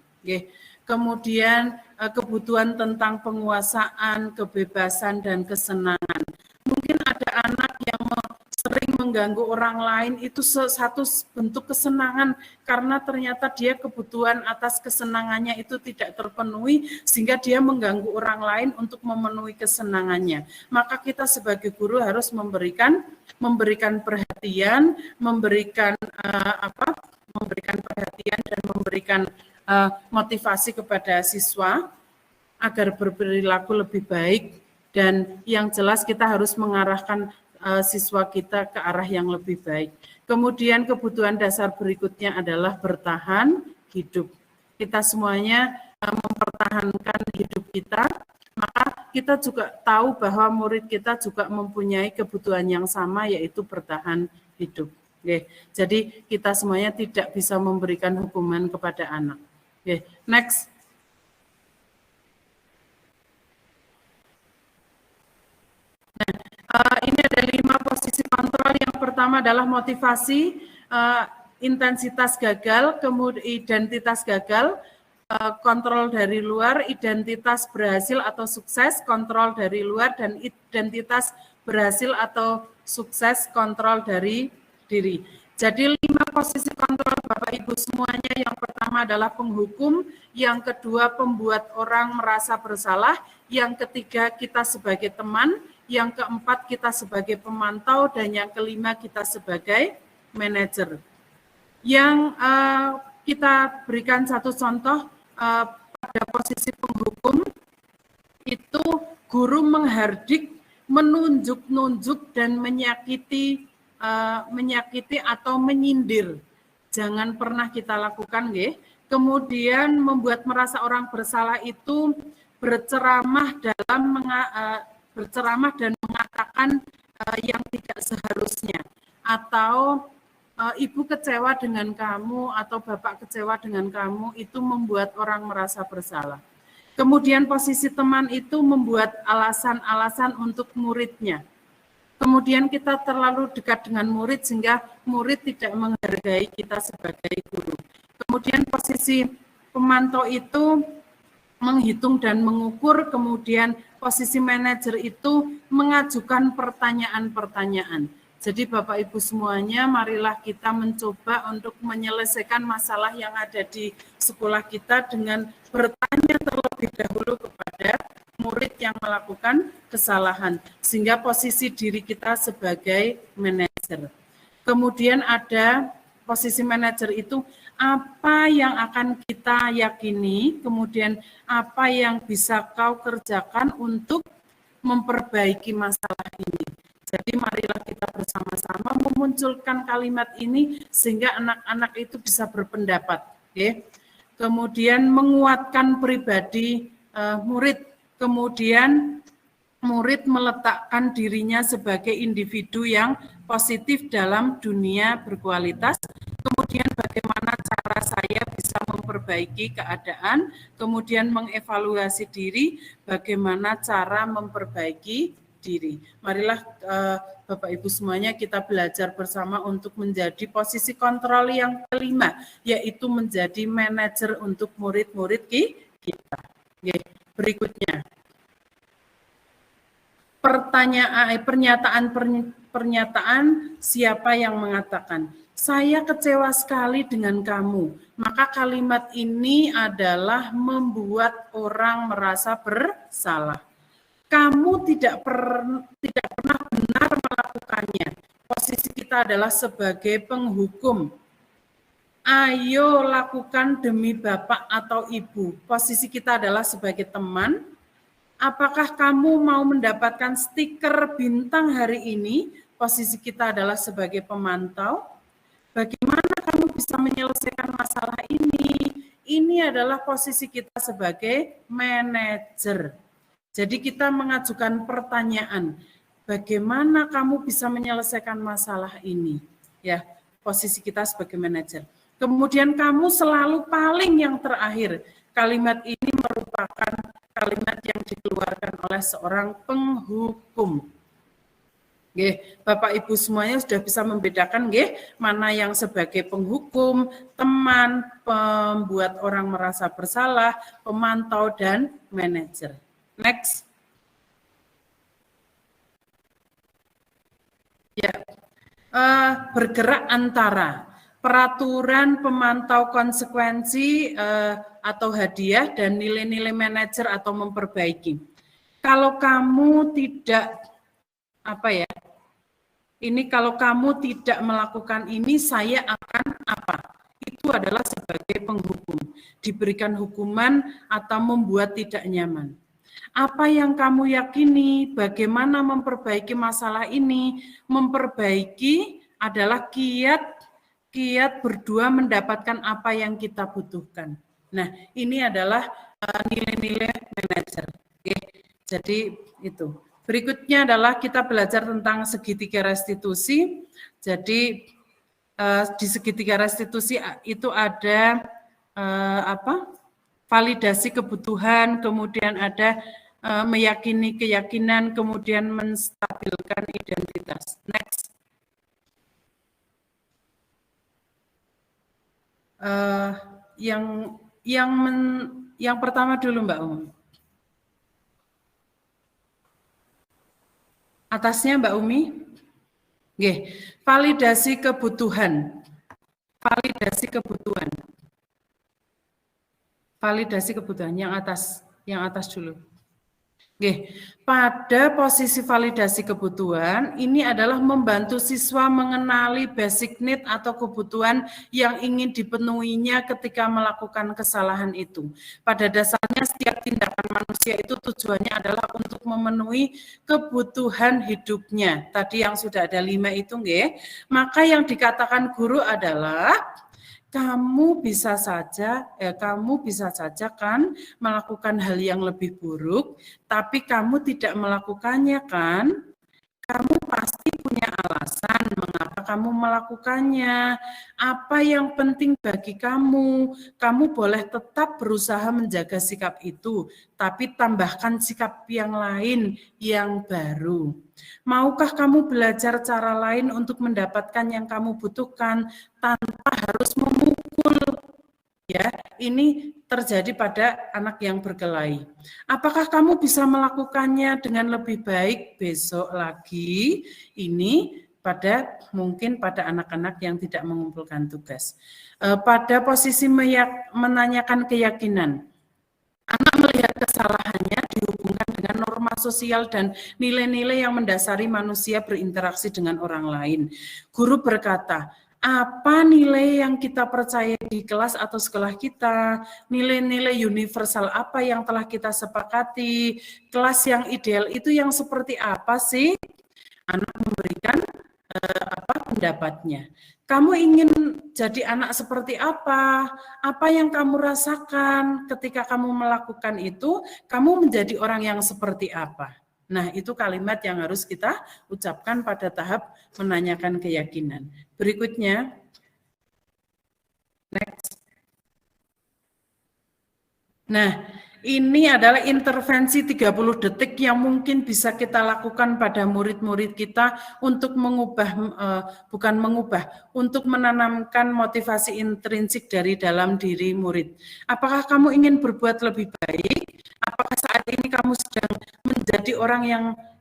Kemudian kebutuhan tentang penguasaan, kebebasan, dan kesenangan. Mungkin ada anak yang sering mengganggu orang lain, itu satu bentuk kesenangan karena ternyata dia kebutuhan atas kesenangannya itu tidak terpenuhi sehingga dia mengganggu orang lain untuk memenuhi kesenangannya. Maka kita sebagai guru harus memberikan perhatian, memberikan perhatian dan memberikan motivasi kepada siswa agar berperilaku lebih baik, dan yang jelas kita harus mengarahkan siswa kita ke arah yang lebih baik. Kemudian kebutuhan dasar berikutnya adalah bertahan hidup. Kita semuanya mempertahankan hidup kita, maka kita juga tahu bahwa murid kita juga mempunyai kebutuhan yang sama, yaitu bertahan hidup. Jadi kita semuanya tidak bisa memberikan hukuman kepada anak. Next. Ini ada 5 posisi kontrol. Yang pertama adalah motivasi, intensitas gagal, kemudian identitas gagal, kontrol dari luar, identitas berhasil atau sukses, kontrol dari luar, dan identitas berhasil atau sukses, kontrol dari diri. Jadi 5 posisi kontrol Bapak Ibu semuanya. Yang pertama adalah penghukum, yang kedua pembuat orang merasa bersalah, yang ketiga kita sebagai teman, yang keempat kita sebagai pemantau, dan yang kelima kita sebagai manajer. Yang kita berikan satu contoh pada posisi penghukum, itu guru menghardik, menunjuk-nunjuk dan menyakiti atau menyindir. Jangan pernah kita lakukan, nggih. Kemudian membuat merasa orang bersalah itu berceramah dan mengatakan yang tidak seharusnya, atau ibu kecewa dengan kamu atau bapak kecewa dengan kamu, itu membuat orang merasa bersalah. Kemudian posisi teman itu membuat alasan-alasan untuk muridnya. Kemudian kita terlalu dekat dengan murid sehingga murid tidak menghargai kita sebagai guru. Kemudian posisi pemantau itu menghitung dan mengukur, kemudian posisi manajer itu mengajukan pertanyaan-pertanyaan. Jadi Bapak Ibu semuanya, marilah kita mencoba untuk menyelesaikan masalah yang ada di sekolah kita dengan bertanya terlebih dahulu kepada murid yang melakukan kesalahan, sehingga posisi diri kita sebagai manajer. Kemudian ada posisi manajer itu apa yang akan kita yakini, kemudian apa yang bisa kau kerjakan untuk memperbaiki masalah ini. Jadi marilah kita bersama-sama memunculkan kalimat ini sehingga anak-anak itu bisa berpendapat. Kemudian menguatkan pribadi murid. Kemudian murid meletakkan dirinya sebagai individu yang positif dalam dunia berkualitas. Kemudian bagaimana cara saya bisa memperbaiki keadaan, kemudian mengevaluasi diri, bagaimana cara memperbaiki diri. Marilah Bapak Ibu semuanya kita belajar bersama untuk menjadi posisi kontrol yang kelima, yaitu menjadi manajer untuk murid-murid kita. Berikutnya, pernyataan siapa yang mengatakan, saya kecewa sekali dengan kamu, maka kalimat ini adalah membuat orang merasa bersalah. Kamu tidak pernah benar melakukannya. Posisi kita adalah sebagai penghukum. Ayo lakukan demi bapak atau ibu. Posisi kita adalah sebagai teman. Apakah kamu mau mendapatkan stiker bintang hari ini? Posisi kita adalah sebagai pemantau. Bagaimana menyelesaikan masalah ini. Ini adalah posisi kita sebagai manajer. Jadi kita mengajukan pertanyaan, bagaimana kamu bisa menyelesaikan masalah ini? Ya, posisi kita sebagai manajer. Kemudian kamu selalu paling yang terakhir. Kalimat ini merupakan kalimat yang dikeluarkan oleh seorang penghukum. Nggih, Bapak Ibu semuanya sudah bisa membedakan nggih, mana yang sebagai penghukum, teman, pembuat orang merasa bersalah, pemantau dan manajer. Next. Ya. Bergerak antara peraturan pemantau konsekuensi atau hadiah dan nilai-nilai manajer atau memperbaiki. Kalau kamu tidak kalau kamu tidak melakukan ini, saya akan apa? Itu adalah sebagai penghukum, diberikan hukuman atau membuat tidak nyaman. Apa yang kamu yakini, bagaimana memperbaiki masalah ini? Memperbaiki adalah kiat berdua mendapatkan apa yang kita butuhkan. Nah, ini adalah nilai-nilai manajer. Oke, jadi itu. Berikutnya adalah kita belajar tentang segitiga restitusi. Jadi di segitiga restitusi itu ada validasi kebutuhan, kemudian ada meyakini keyakinan, kemudian menstabilkan identitas. Next. Yang pertama dulu Mbak Umi. Atasnya Mbak Umi. Nggih, validasi kebutuhan. Validasi kebutuhan. Validasi kebutuhan yang atas dulu. Oke, pada posisi validasi kebutuhan, ini adalah membantu siswa mengenali basic need atau kebutuhan yang ingin dipenuhinya ketika melakukan kesalahan itu. Pada dasarnya setiap tindakan manusia itu tujuannya adalah untuk memenuhi kebutuhan hidupnya. Tadi yang sudah ada 5 itu, nggih. Maka yang dikatakan guru adalah kamu bisa saja kan melakukan hal yang lebih buruk, tapi kamu tidak melakukannya kan? Kamu pasti punya alasan mengapa kamu melakukannya. Apa yang penting bagi kamu? Kamu boleh tetap berusaha menjaga sikap itu, tapi tambahkan sikap yang lain yang baru. Maukah kamu belajar cara lain untuk mendapatkan yang kamu butuhkan tanpa harus memukul? Ya, ini terjadi pada anak yang berkelahi. Apakah kamu bisa melakukannya dengan lebih baik besok lagi? Ini mungkin pada anak-anak yang tidak mengumpulkan tugas. Pada posisi menanyakan keyakinan, anak melihat kesalahannya dihubungkan dengan norma sosial dan nilai-nilai yang mendasari manusia berinteraksi dengan orang lain. Guru berkata, apa nilai yang kita percaya di kelas atau sekolah kita, nilai-nilai universal apa yang telah kita sepakati, kelas yang ideal itu yang seperti apa sih? Anak memberikan pendapatnya. Kamu ingin jadi anak seperti apa? Apa yang kamu rasakan ketika kamu melakukan itu? Kamu menjadi orang yang seperti apa? Nah, itu kalimat yang harus kita ucapkan pada tahap menanyakan keyakinan. Berikutnya, next. Nah, ini adalah intervensi 30 detik yang mungkin bisa kita lakukan pada murid-murid kita untuk untuk menanamkan motivasi intrinsik dari dalam diri murid. Apakah kamu ingin berbuat lebih baik? Apakah saat ini kamu sedang menjadi orang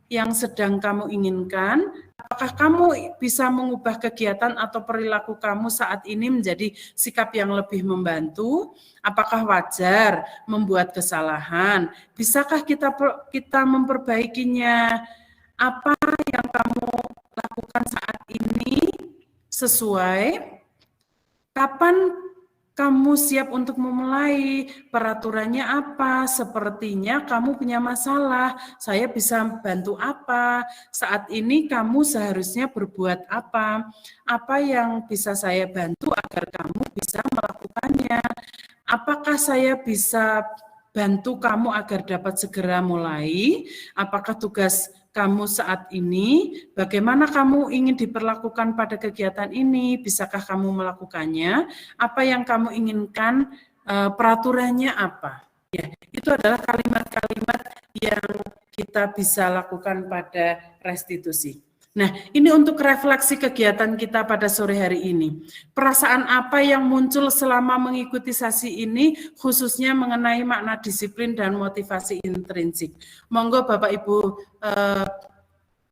yang sedang kamu inginkan? Apakah kamu bisa mengubah kegiatan atau perilaku kamu saat ini menjadi sikap yang lebih membantu? Apakah wajar membuat kesalahan? Bisakah kita memperbaikinya? Apa yang kamu lakukan saat ini sesuai? Kapan kamu siap untuk memulai? Peraturannya apa? Sepertinya kamu punya masalah. Saya bisa bantu apa? Saat ini kamu seharusnya berbuat apa? Apa yang bisa saya bantu agar kamu bisa melakukannya? Apakah saya bisa bantu kamu agar dapat segera mulai? Apakah tugas kamu saat ini? Bagaimana kamu ingin diperlakukan pada kegiatan ini? Bisakah kamu melakukannya? Apa yang kamu inginkan? Peraturannya apa? Ya, itu adalah kalimat-kalimat yang kita bisa lakukan pada restitusi. Nah, ini untuk refleksi kegiatan kita pada sore hari ini. Perasaan apa yang muncul selama mengikuti sesi ini, khususnya mengenai makna disiplin dan motivasi intrinsik. Monggo Bapak Ibu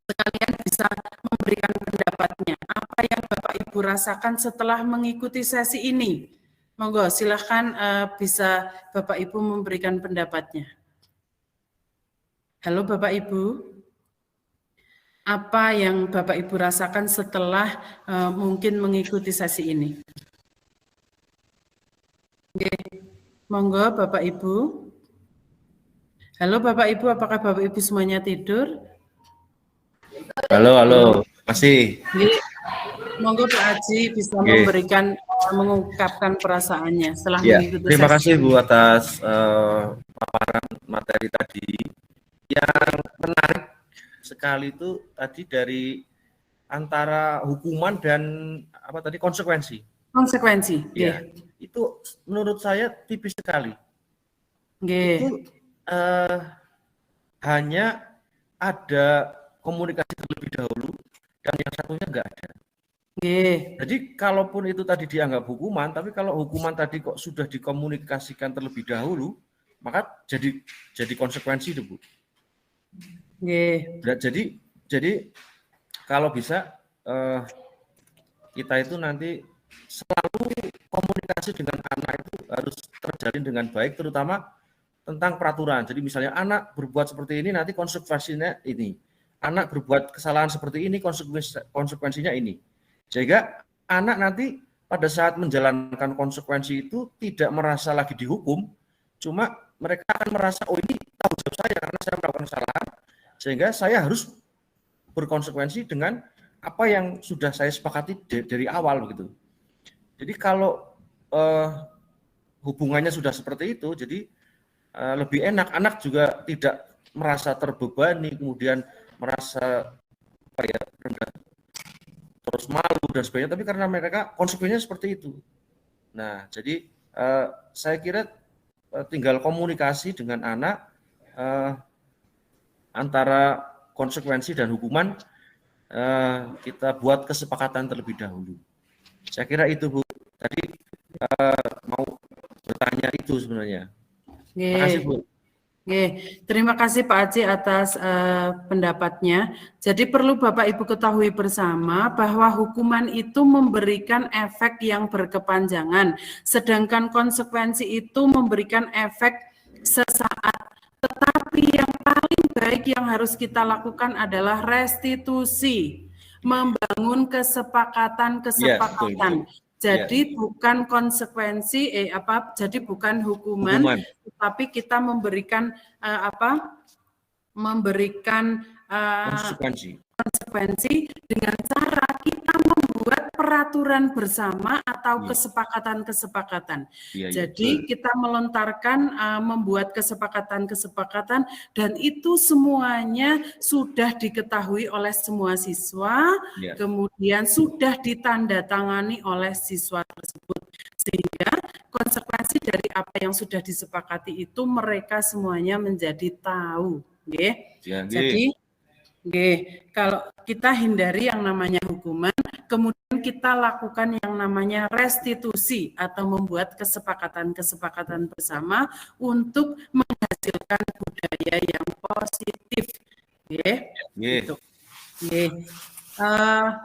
sekalian bisa memberikan pendapatnya. Apa yang Bapak Ibu rasakan setelah mengikuti sesi ini? Monggo, silahkan bisa Bapak Ibu memberikan pendapatnya. Halo Bapak Ibu. Apa yang Bapak Ibu rasakan setelah mungkin mengikuti sesi ini? Oke, monggo Bapak Ibu. Halo Bapak Ibu, apakah Bapak Ibu semuanya tidur? Halo, masih. Oke. Monggo Pak Haji bisa memberikan mengungkapkan perasaannya setelah mengikuti sesi. Terima kasih Bu atas paparan materi tadi. Yang menarik sekali itu tadi dari antara hukuman dan apa tadi konsekuensi. Konsekuensi. Ya, itu menurut saya tipis sekali. Itu hanya ada komunikasi terlebih dahulu dan yang satunya enggak ada. Jadi kalaupun itu tadi dianggap hukuman, tapi kalau hukuman tadi kok sudah dikomunikasikan terlebih dahulu, maka jadi konsekuensi itu Bu. Jadi kalau bisa kita itu nanti selalu komunikasi dengan anak itu harus terjalin dengan baik, terutama tentang peraturan. Jadi misalnya anak berbuat seperti ini, nanti konsekuensinya ini. Anak berbuat kesalahan seperti ini, konsekuensinya ini. Sehingga anak nanti pada saat menjalankan konsekuensi itu tidak merasa lagi dihukum, cuma mereka akan merasa, oh ini tanggung jawab saya karena saya melakukan kesalahan, sehingga saya harus berkonsekuensi dengan apa yang sudah saya sepakati dari awal begitu. Jadi kalau hubungannya sudah seperti itu, jadi lebih enak, anak juga tidak merasa terbebani, kemudian merasa rendah, terus malu dan sebagainya, tapi karena mereka konsekuensinya seperti itu. Nah, jadi saya kira tinggal komunikasi dengan anak antara konsekuensi dan hukuman kita buat kesepakatan terlebih dahulu. Saya kira itu Bu. Tadi mau bertanya itu sebenarnya. Terima kasih Bu. Terima kasih Pak Haji atas pendapatnya. Jadi perlu Bapak Ibu ketahui bersama bahwa hukuman itu memberikan efek yang berkepanjangan, sedangkan konsekuensi itu memberikan efek sesaat. Tetapi yang paling baik yang harus kita lakukan adalah restitusi, membangun kesepakatan. Jadi bukan konsekuensi, jadi bukan hukuman, tapi kita memberikan konsekuensi dengan cara kita membuat peraturan bersama atau kesepakatan-kesepakatan. Jadi kita melontarkan membuat kesepakatan-kesepakatan dan itu semuanya sudah diketahui oleh semua siswa, kemudian sudah ditandatangani oleh siswa tersebut. Sehingga konsekuensi dari apa yang sudah disepakati itu mereka semuanya menjadi tahu. Jadi kalau kita hindari yang namanya hukuman, kemudian kita lakukan yang namanya restitusi atau membuat kesepakatan-kesepakatan bersama untuk menghasilkan budaya yang positif.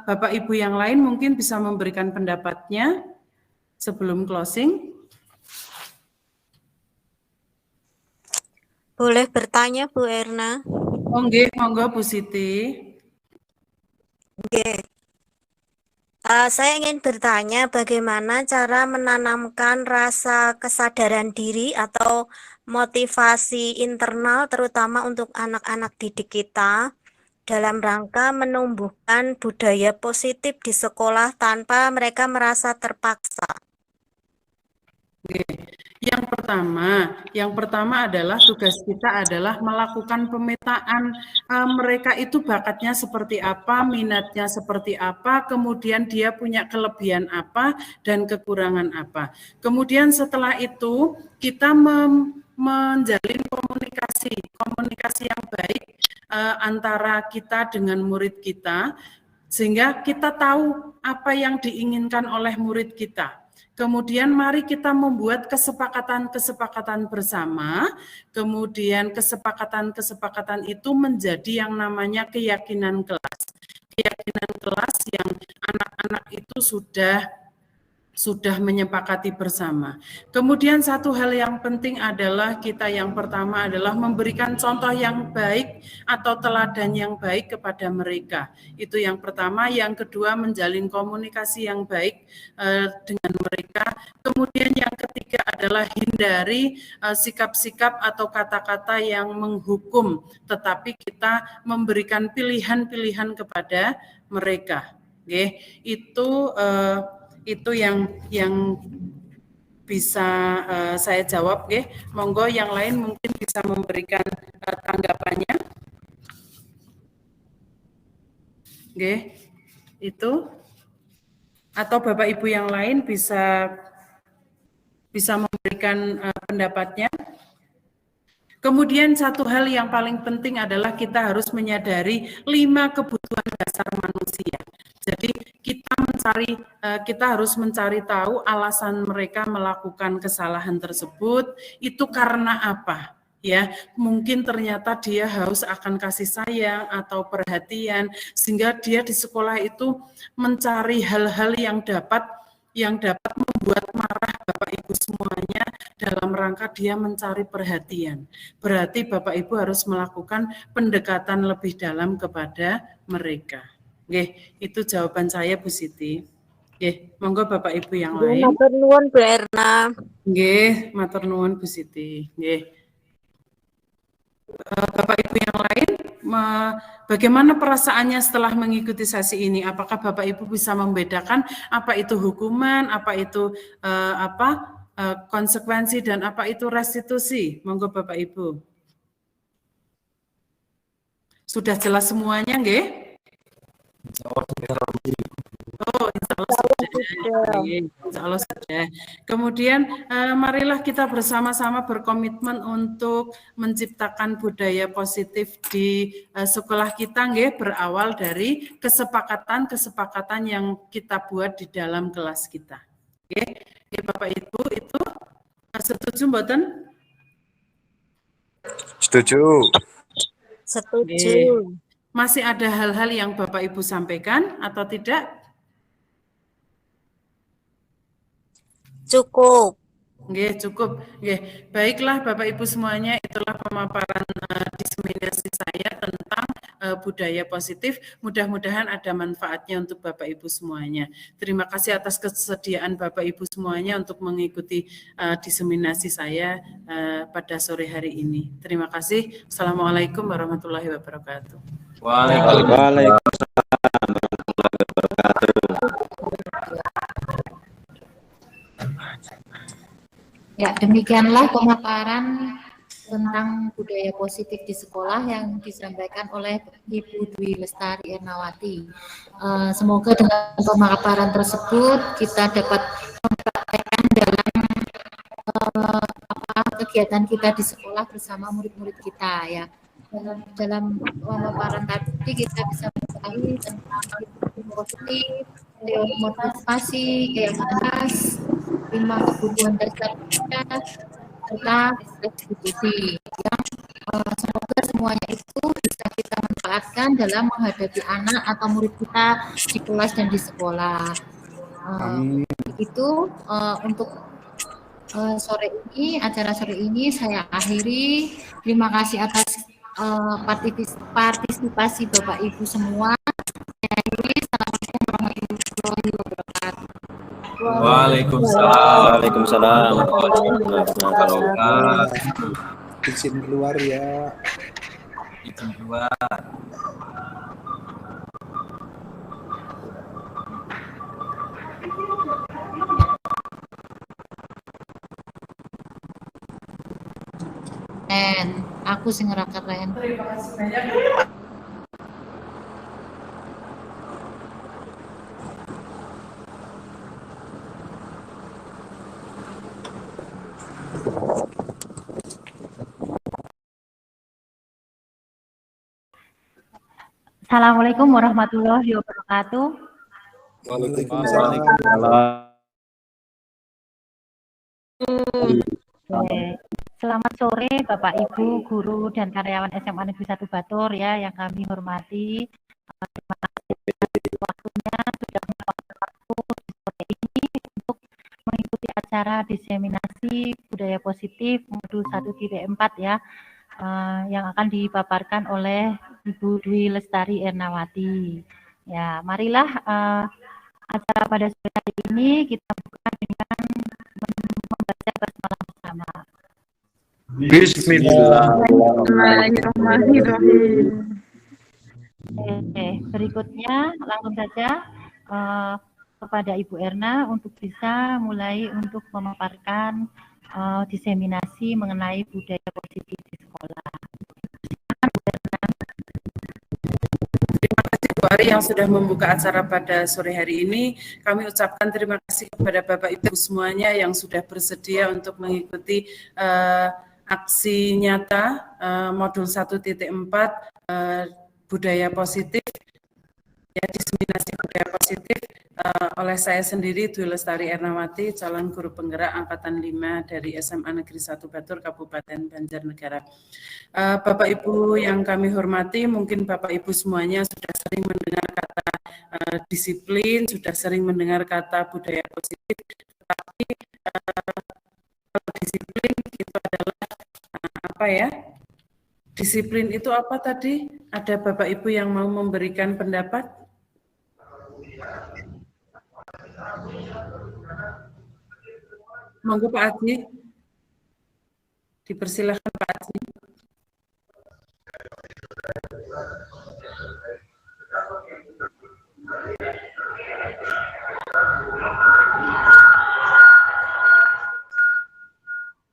Bapak Ibu yang lain mungkin bisa memberikan pendapatnya sebelum closing. Boleh bertanya Bu Erna? Monggo Bu Siti. Saya ingin bertanya bagaimana cara menanamkan rasa kesadaran diri atau motivasi internal terutama untuk anak-anak didik kita dalam rangka menumbuhkan budaya positif di sekolah tanpa mereka merasa terpaksa. Yang pertama adalah tugas kita adalah melakukan pemetaan mereka itu bakatnya seperti apa, minatnya seperti apa, kemudian dia punya kelebihan apa dan kekurangan apa. Kemudian setelah itu kita menjalin komunikasi yang baik antara kita dengan murid kita, sehingga kita tahu apa yang diinginkan oleh murid kita. Kemudian mari kita membuat kesepakatan-kesepakatan bersama, kemudian kesepakatan-kesepakatan itu menjadi yang namanya keyakinan kelas. Keyakinan kelas yang anak-anak itu sudah menyepakati bersama. Kemudian satu hal yang penting adalah kita yang pertama adalah memberikan contoh yang baik atau teladan yang baik kepada mereka. Itu yang pertama. Yang kedua, menjalin komunikasi yang baik dengan mereka. Kemudian yang ketiga adalah hindari sikap-sikap atau kata-kata yang menghukum, tetapi kita memberikan pilihan-pilihan kepada mereka. Oke, itu yang bisa saya jawab, ya. Monggo yang lain mungkin bisa memberikan tanggapannya. Oke, itu atau Bapak Ibu yang lain bisa memberikan pendapatnya. Kemudian satu hal yang paling penting adalah kita harus menyadari 5 kebutuhan dasar manusia. Jadi kita harus mencari tahu alasan mereka melakukan kesalahan tersebut itu karena apa, ya. Mungkin ternyata dia haus akan kasih sayang atau perhatian, sehingga dia di sekolah itu mencari hal-hal yang dapat membuat marah Bapak Ibu semuanya dalam rangka dia mencari perhatian. Berarti Bapak Ibu harus melakukan pendekatan lebih dalam kepada mereka. Oke, itu jawaban saya, Bu Siti. Oke, monggo Bapak Ibu yang lain. Matur nuwun, Bu Erna. Nggih, matur nuwun Bu Siti. Nggih. Bapak Ibu yang lain, bagaimana perasaannya setelah mengikuti sesi ini? Apakah Bapak Ibu bisa membedakan apa itu hukuman, apa itu konsekuensi, dan apa itu restitusi? Monggo Bapak Ibu. Sudah jelas semuanya, nggih? Oh, insya Allah sudah. Kemudian marilah kita bersama-sama berkomitmen untuk menciptakan budaya positif di sekolah kita, nggih, berawal dari kesepakatan yang kita buat di dalam kelas kita. Oke, Bapak Ibu, itu setuju mboten? Setuju. Setuju. Masih ada hal-hal yang Bapak Ibu sampaikan atau tidak? Cukup. Nggih, cukup. Nggih. Baiklah Bapak Ibu semuanya, itulah pemaparan diseminasi saya tentang budaya positif. Mudah-mudahan ada manfaatnya untuk Bapak Ibu semuanya. Terima kasih atas kesediaan Bapak Ibu semuanya untuk mengikuti diseminasi saya pada sore hari ini. Terima kasih. Assalamualaikum warahmatullahi wabarakatuh. Waalaikumsalam. Ya, demikianlah pemaparan tentang budaya positif di sekolah yang disampaikan oleh Ibu Dwi Lestari Ernawati. Semoga dengan pemaparan tersebut kita dapat mempraktekkan dalam kegiatan kita di sekolah bersama murid-murid kita, ya. Dalam pemaparan tadi kita bisa mengetahui tentang positif, teori motivasi, kreativitas, 5 kebutuhan dasar kita, serta restitusi. Semoga semuanya itu bisa kita manfaatkan dalam menghadapi anak atau murid kita di kelas dan di sekolah. Itu untuk acara sore ini saya akhiri. Terima kasih atas partisipasi Bapak Ibu semua. Assalamualaikum warahmatullahi wabarakatuh. Waalaikumsalam. Izin keluar ya. Izin keluar. Aku sing ora keren. Terima kasih banyak. Assalamualaikum warahmatullahi wabarakatuh. Waalaikumsalam. Selamat sore Bapak Ibu, guru dan karyawan SMA Negeri 1 Batur ya yang kami hormati. Terima kasih waktunya sudah meluangkan waktu di sore ini untuk mengikuti acara diseminasi budaya positif modul 1.4 ya yang akan dipaparkan oleh Ibu Dwi Lestari Ernawati. Ya, marilah acara pada sore hari ini kita buka dengan membaca basmalah bersama. Bismillahirrahmanirrahim. Berikutnya langsung saja kepada Ibu Erna untuk bisa mulai untuk memaparkan diseminasi mengenai budaya positif di sekolah. Bu Ari yang sudah membuka acara pada sore hari ini. Kami ucapkan terima kasih kepada Bapak Ibu semuanya yang sudah bersedia untuk mengikuti aksi nyata modul 1.4 budaya positif, ya, diseminasi budaya positif oleh saya sendiri Dwi Lestari Ernawati, calon guru penggerak angkatan 5 dari SMA Negeri 1 Batur Kabupaten Banjarnegara. Bapak Ibu yang kami hormati, mungkin Bapak Ibu semuanya sudah sering mendengar kata disiplin, sudah sering mendengar kata budaya positif, tetapi kalau disiplin itu adalah apa ya? Disiplin itu apa tadi? Ada Bapak Ibu yang mau memberikan pendapat? Monggo Pak Aji. Dipersilakan Pak Aji.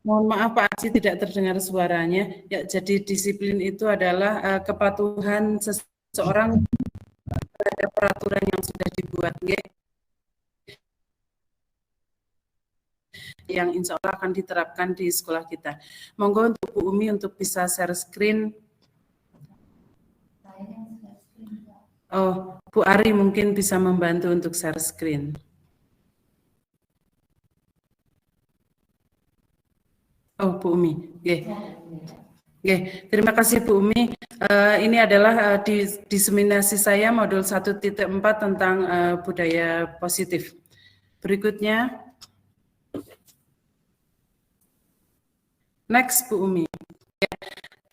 Mohon maaf Pak Aji tidak terdengar suaranya. Ya, jadi disiplin itu adalah kepatuhan seseorang terhadap peraturan yang sudah dibuat, yang insya Allah akan diterapkan di sekolah kita. Monggo untuk Bu Umi untuk bisa share screen. Oh, Bu Ari mungkin bisa membantu untuk share screen. Oh, Bu Umi. Terima kasih Bu Umi. Ini adalah diseminasi saya modul 1.4 tentang budaya positif. Berikutnya. Next, Bu Umi. Ya,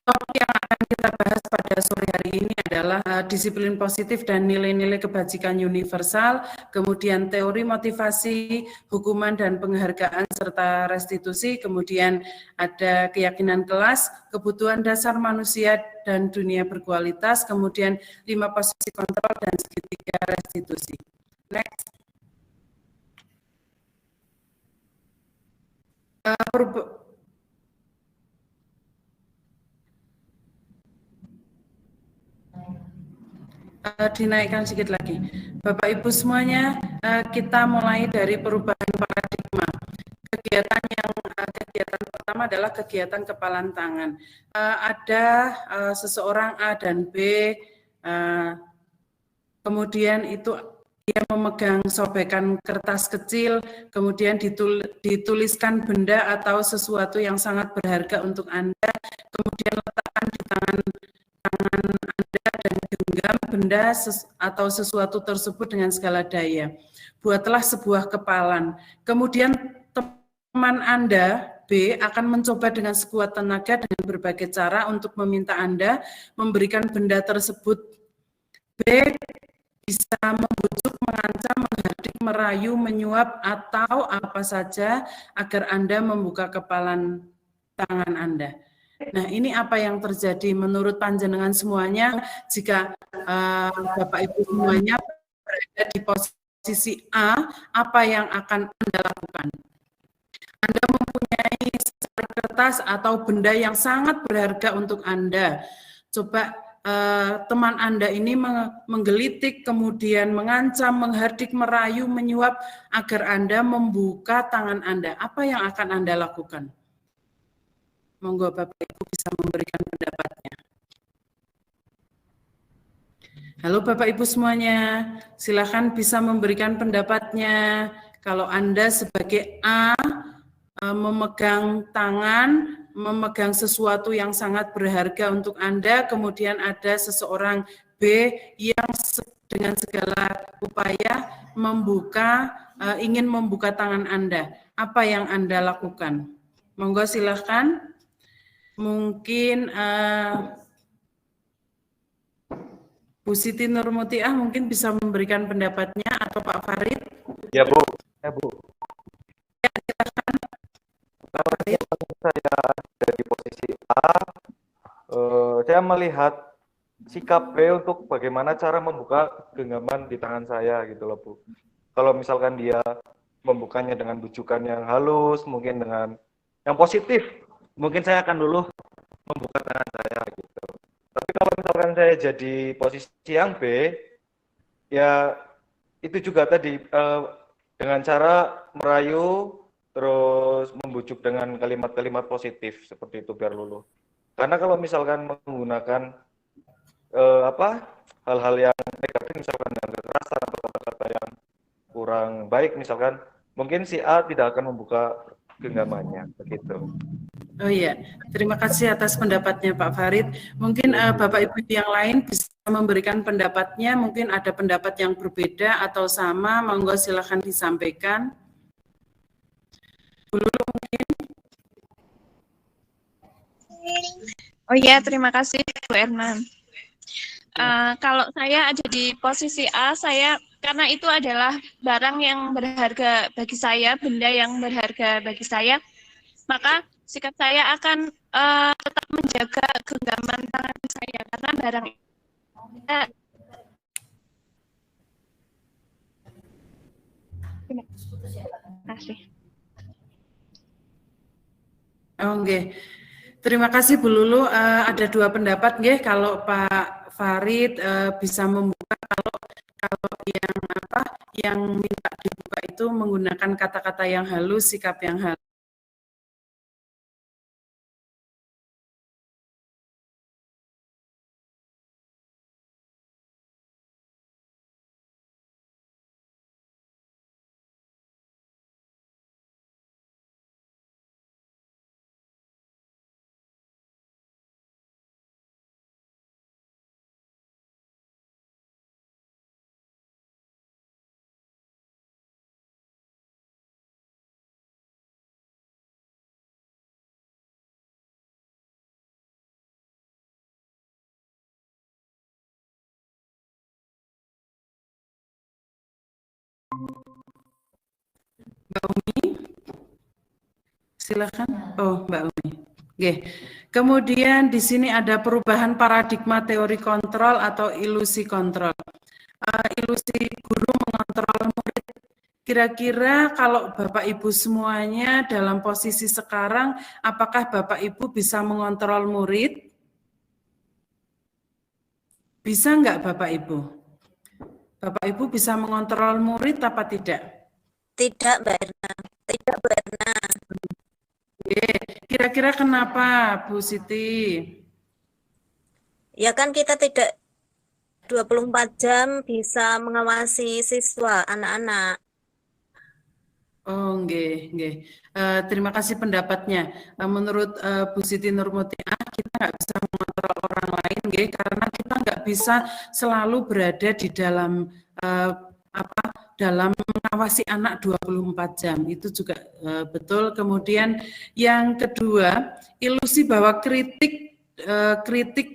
topik yang akan kita bahas pada sore hari ini adalah disiplin positif dan nilai-nilai kebajikan universal, kemudian teori motivasi, hukuman dan penghargaan, serta restitusi, kemudian ada keyakinan kelas, kebutuhan dasar manusia dan dunia berkualitas, kemudian 5 posisi kontrol dan segitiga restitusi. Next. Dinaikkan sedikit lagi. Bapak Ibu semuanya, kita mulai dari perubahan paradigma. Kegiatan pertama adalah kegiatan kepalan tangan. Ada seseorang A dan B, kemudian itu dia memegang sobekan kertas kecil, kemudian dituliskan benda atau sesuatu yang sangat berharga untuk Anda, kemudian letakkan di tangan Anda dan genggam benda atau sesuatu tersebut dengan segala daya. Buatlah sebuah kepalan. Kemudian teman Anda, B, akan mencoba dengan sekuat tenaga dengan berbagai cara untuk meminta Anda memberikan benda tersebut. B bisa membujuk, mengancam, menghardik, merayu, menyuap, atau apa saja agar Anda membuka kepalan tangan Anda. Nah, ini apa yang terjadi menurut panjenengan semuanya jika Bapak Ibu semuanya berada di posisi A, apa yang akan Anda lakukan? Anda mempunyai secari kertas atau benda yang sangat berharga untuk Anda. Coba teman Anda ini menggelitik, kemudian mengancam, menghardik, merayu, menyuap agar Anda membuka tangan Anda. Apa yang akan Anda lakukan? Monggo Bapak Ibu bisa memberikan pendapatnya. Halo Bapak Ibu semuanya, silakan bisa memberikan pendapatnya. Kalau Anda sebagai A memegang tangan, memegang sesuatu yang sangat berharga untuk Anda, kemudian ada seseorang B yang dengan segala upaya ingin membuka tangan Anda. Apa yang Anda lakukan? Monggo silahkan. Mungkin Bu Siti Nurmutiah mungkin bisa memberikan pendapatnya, atau Pak Farid. Ya Bu. Ya Bu. Ya, silahkan. Kalau saya dari posisi A, saya melihat sikap B untuk bagaimana cara membuka genggaman di tangan saya gitu loh Bu. Kalau misalkan dia membukanya dengan bujukan yang halus, mungkin dengan yang positif, mungkin saya akan dulu membuka tangan saya gitu. Tapi kalau misalkan saya jadi posisi yang B, ya itu juga tadi dengan cara merayu, terus membujuk dengan kalimat-kalimat positif seperti itu biar luluh. Karena kalau misalkan menggunakan hal-hal yang negatif, misalkan dengan kekerasan atau kata-kata yang kurang baik, misalkan mungkin si A tidak akan membuka genggamannya begitu. Oh iya, terima kasih atas pendapatnya Pak Farid. Mungkin Bapak Ibu yang lain bisa memberikan pendapatnya, mungkin ada pendapat yang berbeda atau sama, monggo silakan disampaikan. Bu Lulu mungkin. Oh iya, terima kasih Bu Erman. Kalau saya ada di posisi A, karena itu adalah barang yang berharga bagi saya, benda yang berharga bagi saya, maka sikap saya akan tetap menjaga genggaman tangan saya karena barang terima kasih. Oke. Terima kasih Bu Lulu. Ada dua pendapat nggih, kalau Pak Farid bisa membuka, kalau yang minta dibuka itu menggunakan kata-kata yang halus, sikap yang halus. Mbak Umi, silakan. Oh, Mbak Umi. Oke. Kemudian di sini ada perubahan paradigma teori kontrol atau ilusi kontrol. Ilusi guru mengontrol murid. Kira-kira kalau Bapak Ibu semuanya dalam posisi sekarang, apakah Bapak Ibu bisa mengontrol murid? Bisa enggak Bapak Ibu? Bapak Ibu bisa mengontrol murid apa tidak? Tidak, Mbak Erna. Tidak, Bu Erna. Kira-kira kenapa, Bu Siti? Ya kan kita tidak 24 jam bisa mengawasi siswa, anak-anak. Oh, nggih. Terima kasih pendapatnya. Menurut Bu Siti Nurmutiah, kita nggak bisa mengontrol orang lain, nggih, karena kita nggak bisa selalu berada di dalam dalam mengawasi anak 24 jam. Itu juga betul. Kemudian yang kedua, ilusi bahwa kritik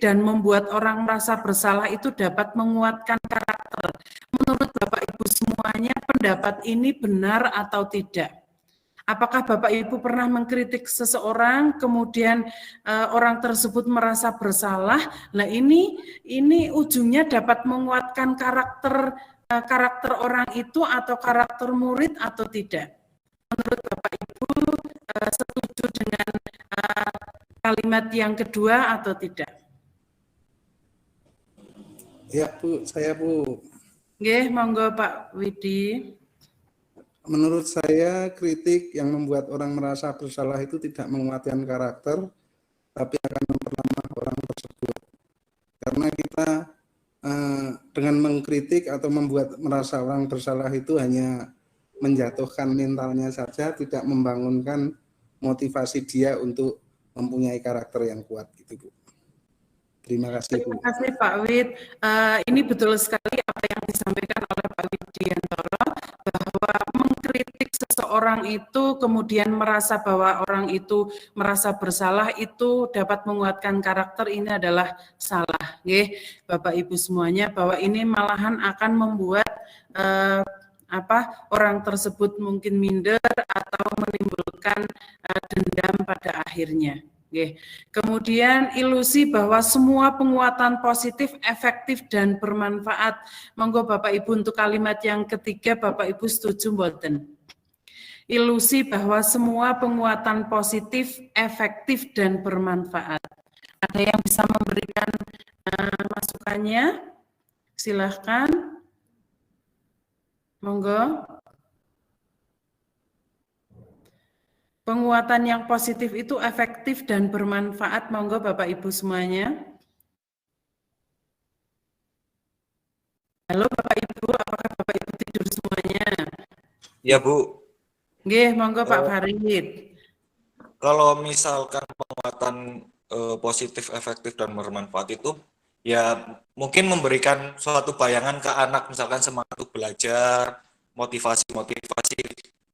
dan membuat orang merasa bersalah itu dapat menguatkan karakter. Menurut Bapak Ibu semuanya, pendapat ini benar atau tidak? Apakah Bapak Ibu pernah mengkritik seseorang, kemudian orang tersebut merasa bersalah? Nah ini ujungnya dapat menguatkan karakter orang itu atau karakter murid atau tidak? Menurut Bapak Ibu setuju dengan kalimat yang kedua atau tidak? Ya Bu, saya Bu. Nggih, monggo Pak Widi. Menurut saya kritik yang membuat orang merasa bersalah itu tidak menguatkan karakter, tapi akan memperlemah orang tersebut. Karena kita dengan mengkritik atau membuat merasa orang bersalah itu hanya menjatuhkan mentalnya saja, tidak membangunkan motivasi dia untuk mempunyai karakter yang kuat gitu Bu. Terima kasih Bu. Terima kasih Pak Wid. Ini betul sekali apa yang disampaikan oleh Pak Widiantoro, bahwa mengkritik seseorang itu kemudian merasa bahwa orang itu merasa bersalah itu dapat menguatkan karakter, ini adalah salah. Nggih, Bapak Ibu semuanya, bahwa ini malahan akan membuat orang tersebut mungkin minder atau menimbulkan dendam pada akhirnya. Oke. Kemudian ilusi bahwa semua penguatan positif, efektif, dan bermanfaat. Monggo Bapak Ibu untuk kalimat yang ketiga, Bapak Ibu setuju mboten? Ilusi bahwa semua penguatan positif, efektif, dan bermanfaat. Ada yang bisa memberikan masukannya? Silahkan. Monggo. Penguatan yang positif itu efektif dan bermanfaat. Monggo Bapak Ibu semuanya. Halo Bapak Ibu, apakah Bapak Ibu tidur semuanya? Ya Bu. Nggih, monggo Pak Farid. Kalau misalkan penguatan positif, efektif, dan bermanfaat itu ya mungkin memberikan suatu bayangan ke anak, misalkan semangat untuk belajar, motivasi.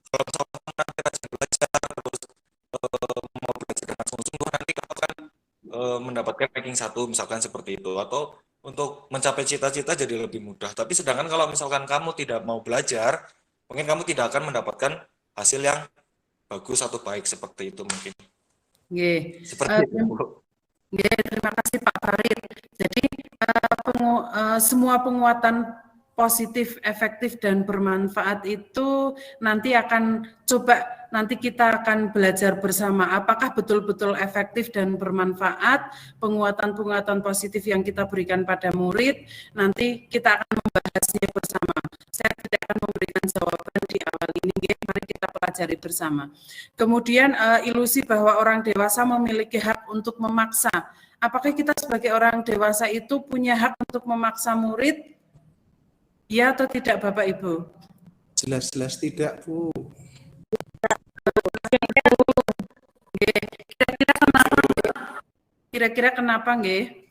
Kalau misalkan kita rajin belajar, terus mau belajar dengan sungguh-sungguh, nanti kamu akan mendapatkan ranking 1, misalkan seperti itu. Atau untuk mencapai cita-cita jadi lebih mudah. Tapi sedangkan kalau misalkan kamu tidak mau belajar, mungkin kamu tidak akan mendapatkan hasil yang bagus atau baik seperti itu mungkin. Nggih. Seperti itu, Bu. Nggih, terima kasih Pak Farid. Jadi semua penguatan positif, efektif, dan bermanfaat itu nanti kita akan belajar bersama apakah betul-betul efektif dan bermanfaat penguatan-penguatan positif yang kita berikan pada murid. Nanti kita akan membahasnya bersama. Saya tidak akan memberikan jawaban di awal ini, mari kita pelajari bersama. Kemudian ilusi bahwa orang dewasa memiliki hak untuk memaksa. Apakah kita sebagai orang dewasa itu punya hak untuk memaksa murid? Ya atau tidak Bapak Ibu? Jelas-jelas tidak Bu. Kira-kira kenapa nggih?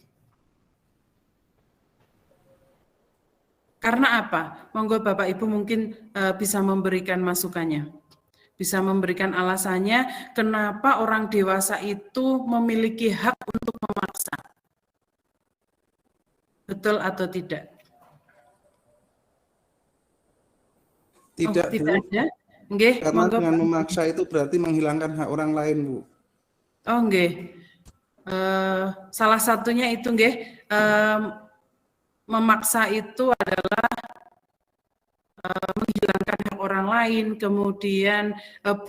Karena apa? Monggo Bapak Ibu mungkin bisa memberikan masukannya. Bisa memberikan alasannya kenapa orang dewasa itu memiliki hak untuk memaksa. Betul atau tidak? Tidak, tidak Bu. ada. Nggih, Karena monggo, dengan Pak. memaksa itu berarti menghilangkan hak orang lain, Bu. Oh, nggih. Salah satunya itu nggih, memaksa itu adalah menghilangkan hak orang lain, kemudian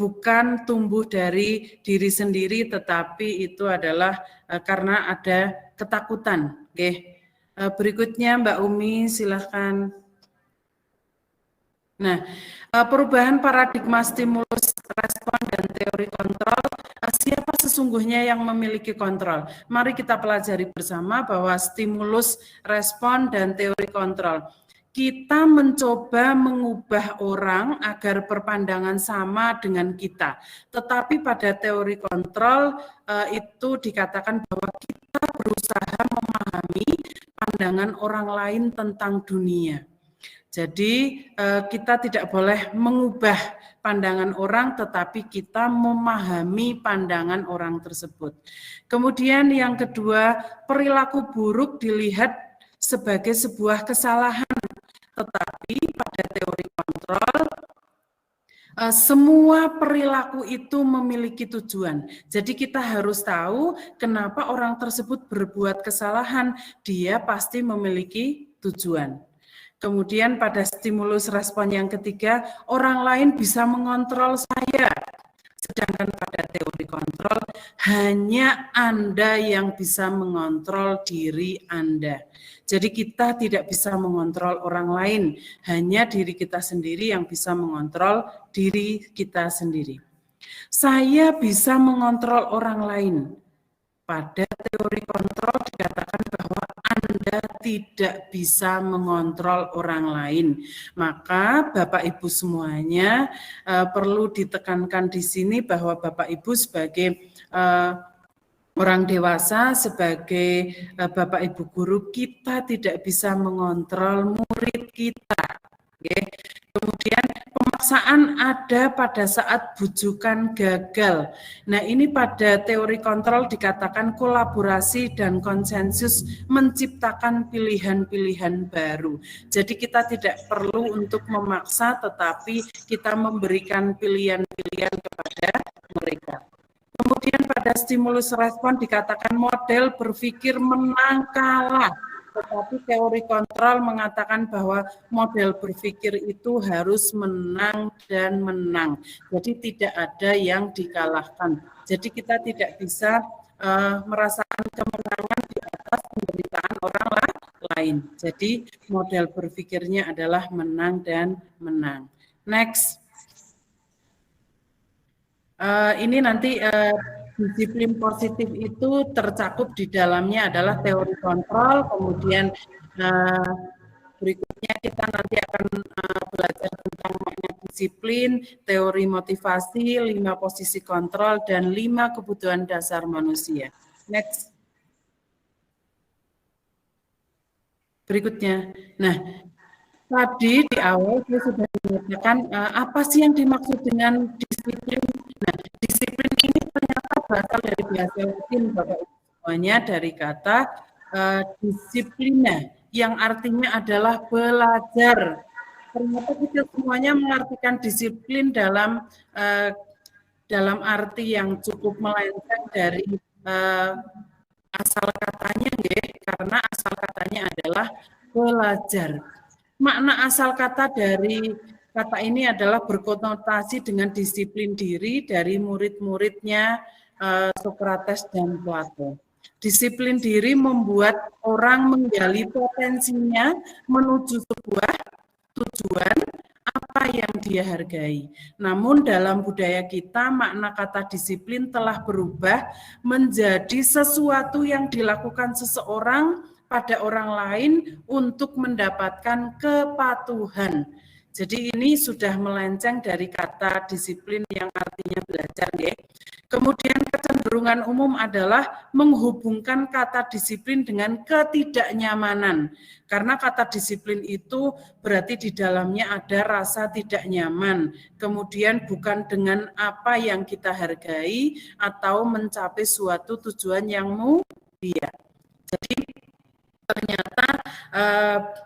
bukan tumbuh dari diri sendiri, tetapi itu adalah karena ada ketakutan. Nggih. Berikutnya Mbak Umi, silahkan. Nah, perubahan paradigma stimulus, respon, dan teori kontrol, siapa sesungguhnya yang memiliki kontrol? Mari kita pelajari bersama bahwa stimulus, respon, dan teori kontrol. Kita mencoba mengubah orang agar berpandangan sama dengan kita. Tetapi pada teori kontrol itu dikatakan bahwa kita berusaha memahami pandangan orang lain tentang dunia. Jadi kita tidak boleh mengubah pandangan orang, tetapi kita memahami pandangan orang tersebut. Kemudian yang kedua, perilaku buruk dilihat sebagai sebuah kesalahan. Tetapi pada teori kontrol Semua perilaku itu memiliki tujuan. Jadi kita harus tahu kenapa orang tersebut berbuat kesalahan. Dia pasti memiliki tujuan. Kemudian pada stimulus respon yang ketiga, orang lain bisa mengontrol saya. Sedangkan pada teori kontrol, hanya Anda yang bisa mengontrol diri Anda. Jadi kita tidak bisa mengontrol orang lain, hanya diri kita sendiri yang bisa mengontrol diri kita sendiri. Saya bisa mengontrol orang lain. Pada teori kontrol dikatakan bahwa Anda tidak bisa mengontrol orang lain. Maka Bapak Ibu semuanya perlu ditekankan di sini bahwa Bapak Ibu sebagai orang dewasa, sebagai Bapak Ibu guru, kita tidak bisa mengontrol murid kita. Okay. Kemudian pemaksaan ada pada saat bujukan gagal. Nah, ini pada teori kontrol dikatakan kolaborasi dan konsensus menciptakan pilihan-pilihan baru. Jadi kita tidak perlu untuk memaksa, tetapi kita memberikan pilihan-pilihan kepada mereka. Kemudian pada stimulus respon dikatakan model berpikir menang kalah. Tetapi teori kontrol mengatakan bahwa model berpikir itu harus menang dan menang. Jadi tidak ada yang dikalahkan. Jadi kita tidak bisa merasakan kemenangan di atas penderitaan orang lain. Jadi model berpikirnya adalah menang dan menang. Next. Ini nanti disiplin positif itu tercakup di dalamnya adalah teori kontrol, kemudian berikutnya kita nanti akan belajar tentang makna disiplin, teori motivasi, 5 posisi kontrol, dan 5 kebutuhan dasar manusia. Next. Berikutnya. Nah, tadi di awal saya sudah menyatakan apa sih yang dimaksud dengan disiplin. Nah, disiplin ini ternyata berasal dari bahasa Latin, Bapak Ibu semuanya, dari kata disiplina, yang artinya adalah belajar. Ternyata kita semuanya mengartikan disiplin dalam arti yang cukup melenceng dari asal katanya, karena asal katanya adalah belajar. Makna asal kata dari kata ini adalah berkonotasi dengan disiplin diri dari murid-muridnya Sokrates dan Plato. Disiplin diri membuat orang menggali potensinya menuju sebuah tujuan apa yang dia hargai. Namun dalam budaya kita makna kata disiplin telah berubah menjadi sesuatu yang dilakukan seseorang pada orang lain untuk mendapatkan kepatuhan. Jadi ini sudah melenceng dari kata disiplin yang artinya belajar, ya. Kemudian kecenderungan umum adalah menghubungkan kata disiplin dengan ketidaknyamanan. Karena kata disiplin itu berarti di dalamnya ada rasa tidak nyaman. Kemudian bukan dengan apa yang kita hargai atau mencapai suatu tujuan yang mulia. Jadi ternyata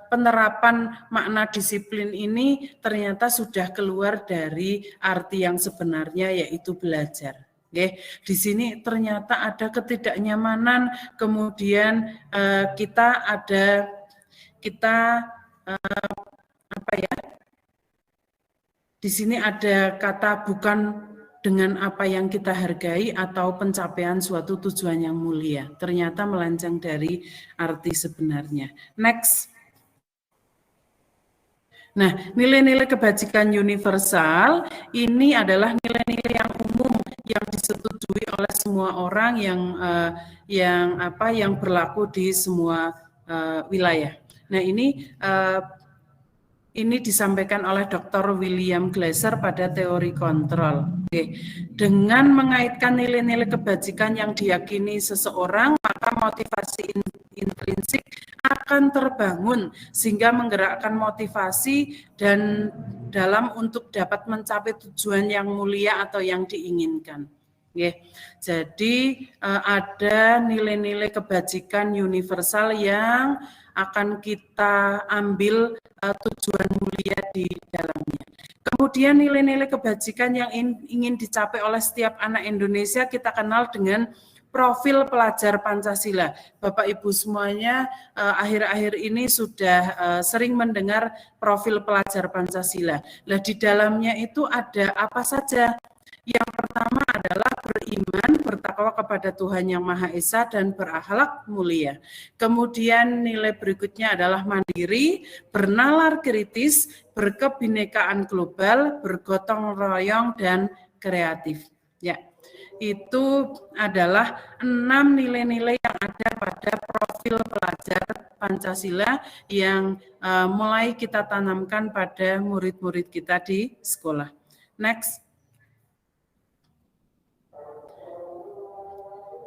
penerapan makna disiplin ini ternyata sudah keluar dari arti yang sebenarnya, yaitu belajar. Oke, di sini ternyata ada ketidaknyamanan, kemudian di sini ada kata bukan dengan apa yang kita hargai atau pencapaian suatu tujuan yang mulia. Ternyata melenceng dari arti sebenarnya. Next. Nah, nilai-nilai kebajikan universal ini adalah nilai-nilai yang umum yang disetujui oleh semua orang yang berlaku di semua wilayah. Nah, ini disampaikan oleh Dr. William Glasser pada teori kontrol. Oke. Dengan mengaitkan nilai-nilai kebajikan yang diyakini seseorang, maka motivasi intrinsik akan terbangun sehingga menggerakkan motivasi dan dalam untuk dapat mencapai tujuan yang mulia atau yang diinginkan. Oke. Jadi ada nilai-nilai kebajikan universal yang akan kita ambil tujuan mulia di dalamnya. Kemudian Kemudian nilai-nilai kebajikan yang ingin dicapai oleh setiap anak Indonesia kita kenal dengan profil pelajar Pancasila. Bapak Ibu semuanya akhir-akhir ini sudah sering mendengar profil pelajar Pancasila. Nah, di dalamnya itu ada apa saja? Yang pertama adalah beriman, bertakwa kepada Tuhan Yang Maha Esa dan berakhlak mulia. Kemudian nilai berikutnya adalah mandiri, bernalar kritis, berkebinekaan global, bergotong royong dan kreatif. Ya. Itu adalah 6 nilai-nilai yang ada pada profil pelajar Pancasila yang mulai kita tanamkan pada murid-murid kita di sekolah. Next.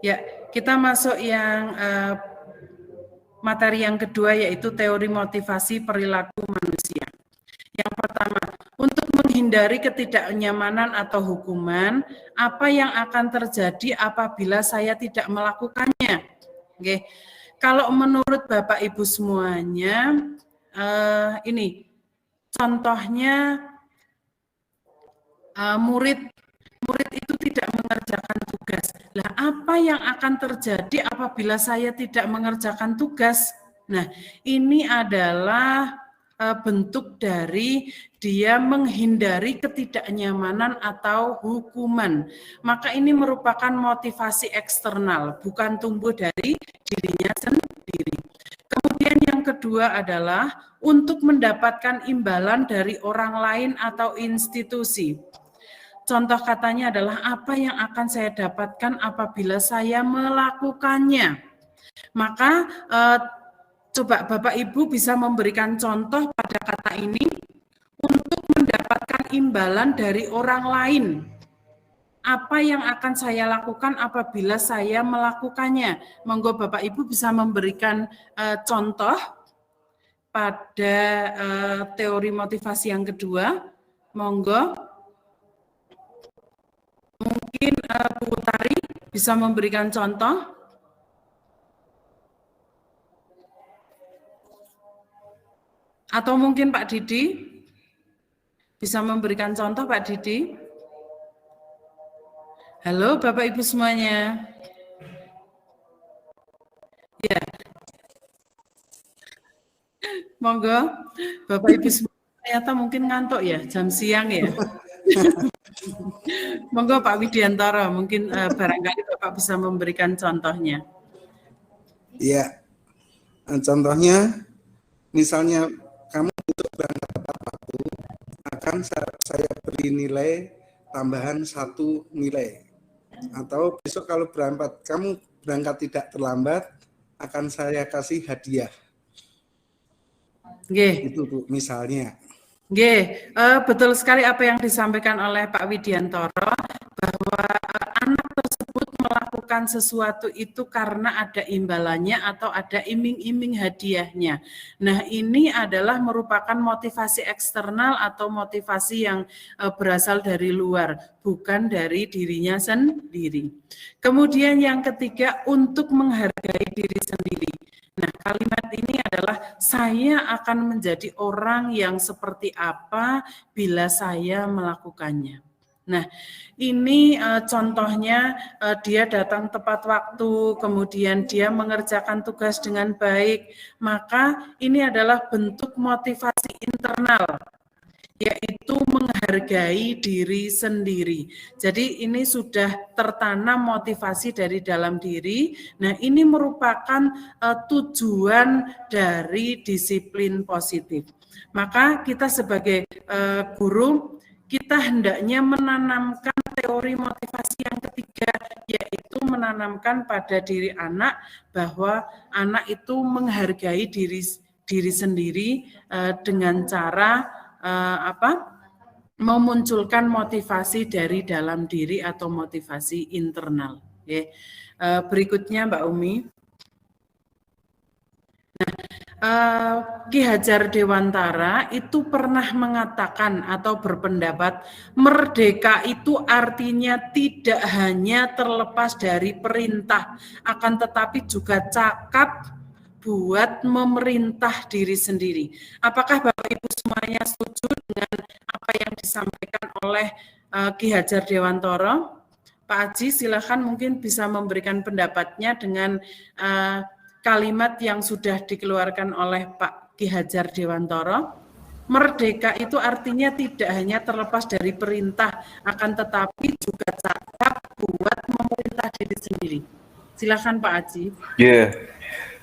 Ya, kita masuk yang materi yang kedua yaitu teori motivasi perilaku manusia. Yang pertama, untuk menghindari ketidaknyamanan atau hukuman, apa yang akan terjadi apabila saya tidak melakukannya? Oke. Kalau menurut Bapak Ibu semuanya, ini contohnya murid itu tidak mengerjakan tugas. Lah, apa yang akan terjadi apabila saya tidak mengerjakan tugas? Nah, ini adalah bentuk dari dia menghindari ketidaknyamanan atau hukuman. Maka ini merupakan motivasi eksternal, bukan tumbuh dari dirinya sendiri. Kemudian yang kedua adalah untuk mendapatkan imbalan dari orang lain atau institusi. Contoh katanya adalah apa yang akan saya dapatkan apabila saya melakukannya. Maka coba Bapak Ibu bisa memberikan contoh pada kata ini untuk mendapatkan imbalan dari orang lain. Apa yang akan saya lakukan apabila saya melakukannya? Monggo Bapak Ibu bisa memberikan contoh pada teori motivasi yang kedua. Monggo. Mungkin Bu Utari bisa memberikan contoh. Atau mungkin Pak Didi bisa memberikan contoh, Pak Didi. Halo Bapak Ibu semuanya. Ya. Monggo Bapak Ibu semuanya ternyata mungkin ngantuk ya, jam siang ya. Monggo Pak Widiantoro, mungkin barangkali Bapak bisa memberikan contohnya. Iya, contohnya misalnya kamu untuk berangkat tepat waktu, akan saya beri nilai tambahan 1 nilai. Atau besok kalau kamu berangkat tidak terlambat, akan saya kasih hadiah. Nggih. Itu Bu, misalnya. Nggih, betul sekali apa yang disampaikan oleh Pak Widiantoro, bahwa anak tersebut melakukan sesuatu itu karena ada imbalannya atau ada iming-iming hadiahnya. Nah, ini adalah merupakan motivasi eksternal atau motivasi yang berasal dari luar, bukan dari dirinya sendiri. Kemudian yang ketiga, untuk menghargai diri sendiri. Nah, kalimat ini adalah saya akan menjadi orang yang seperti apa bila saya melakukannya. Nah, ini contohnya dia datang tepat waktu, kemudian dia mengerjakan tugas dengan baik, maka ini adalah bentuk motivasi internal, yaitu menghargai diri sendiri. Jadi ini sudah tertanam motivasi dari dalam diri. Nah, ini merupakan tujuan dari disiplin positif. Maka kita sebagai guru, kita hendaknya menanamkan teori motivasi yang ketiga, yaitu menanamkan pada diri anak bahwa anak itu menghargai diri sendiri dengan cara memunculkan motivasi dari dalam diri atau motivasi internal. Berikutnya Mbak Umi. Ki Hajar Dewantara itu pernah mengatakan atau berpendapat merdeka itu artinya tidak hanya terlepas dari perintah, akan tetapi juga cakap buat memerintah diri sendiri. Apakah Bapak Ibu semuanya setuju dengan apa yang disampaikan disampaikan oleh Ki Hajar Dewantoro. Pak Aji, silakan mungkin bisa memberikan pendapatnya dengan kalimat yang sudah dikeluarkan oleh Pak Ki Hajar Dewantoro. Merdeka itu artinya tidak hanya terlepas dari perintah, akan tetapi juga cakap buat memerintah diri sendiri. Silakan Pak Aji. Ya,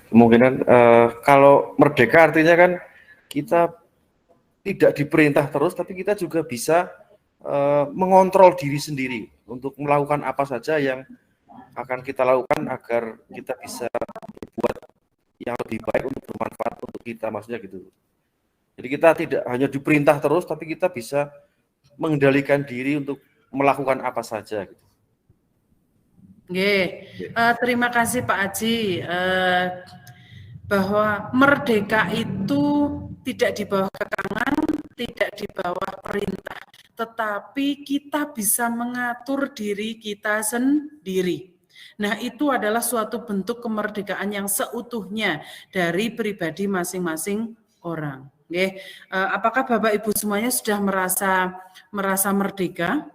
kemungkinan kalau merdeka artinya kan kita tidak diperintah terus, tapi kita juga bisa mengontrol diri sendiri untuk melakukan apa saja yang akan kita lakukan agar kita bisa berbuat yang lebih baik untuk bermanfaat untuk kita, maksudnya gitu. Jadi kita tidak hanya diperintah terus, tapi kita bisa mengendalikan diri untuk melakukan apa saja. Gitu. Terima kasih Pak Aji. Bahwa merdeka itu tidak di bawah kekangan, tidak di bawah perintah, tetapi kita bisa mengatur diri kita sendiri. Nah, itu adalah suatu bentuk kemerdekaan yang seutuhnya dari pribadi masing-masing orang. Apakah Bapak Ibu semuanya sudah merasa merdeka?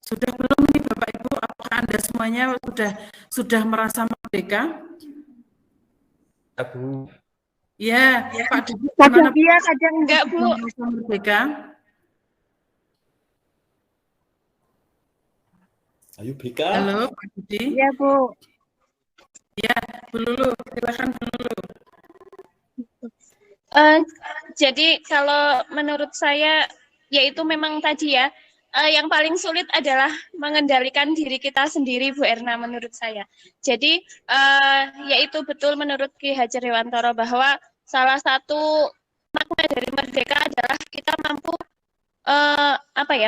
Sudah belum nih Bapak Ibu? Apakah Anda semuanya sudah merasa merdeka? Bu. Ya, Pak Didi, Kadang iya, kadang enggak, Bu. merasa merdeka? Ayo BK. Halo, Pak Didi. Iya, Bu. Ya, Bu Lulu, silakan Bu Lulu. Jadi kalau menurut saya, yaitu memang tadi ya, yang paling sulit adalah mengendalikan diri kita sendiri, Bu Erna, menurut saya. Jadi, yaitu betul menurut Ki Hajar Dewantoro bahwa salah satu makna dari merdeka adalah kita mampu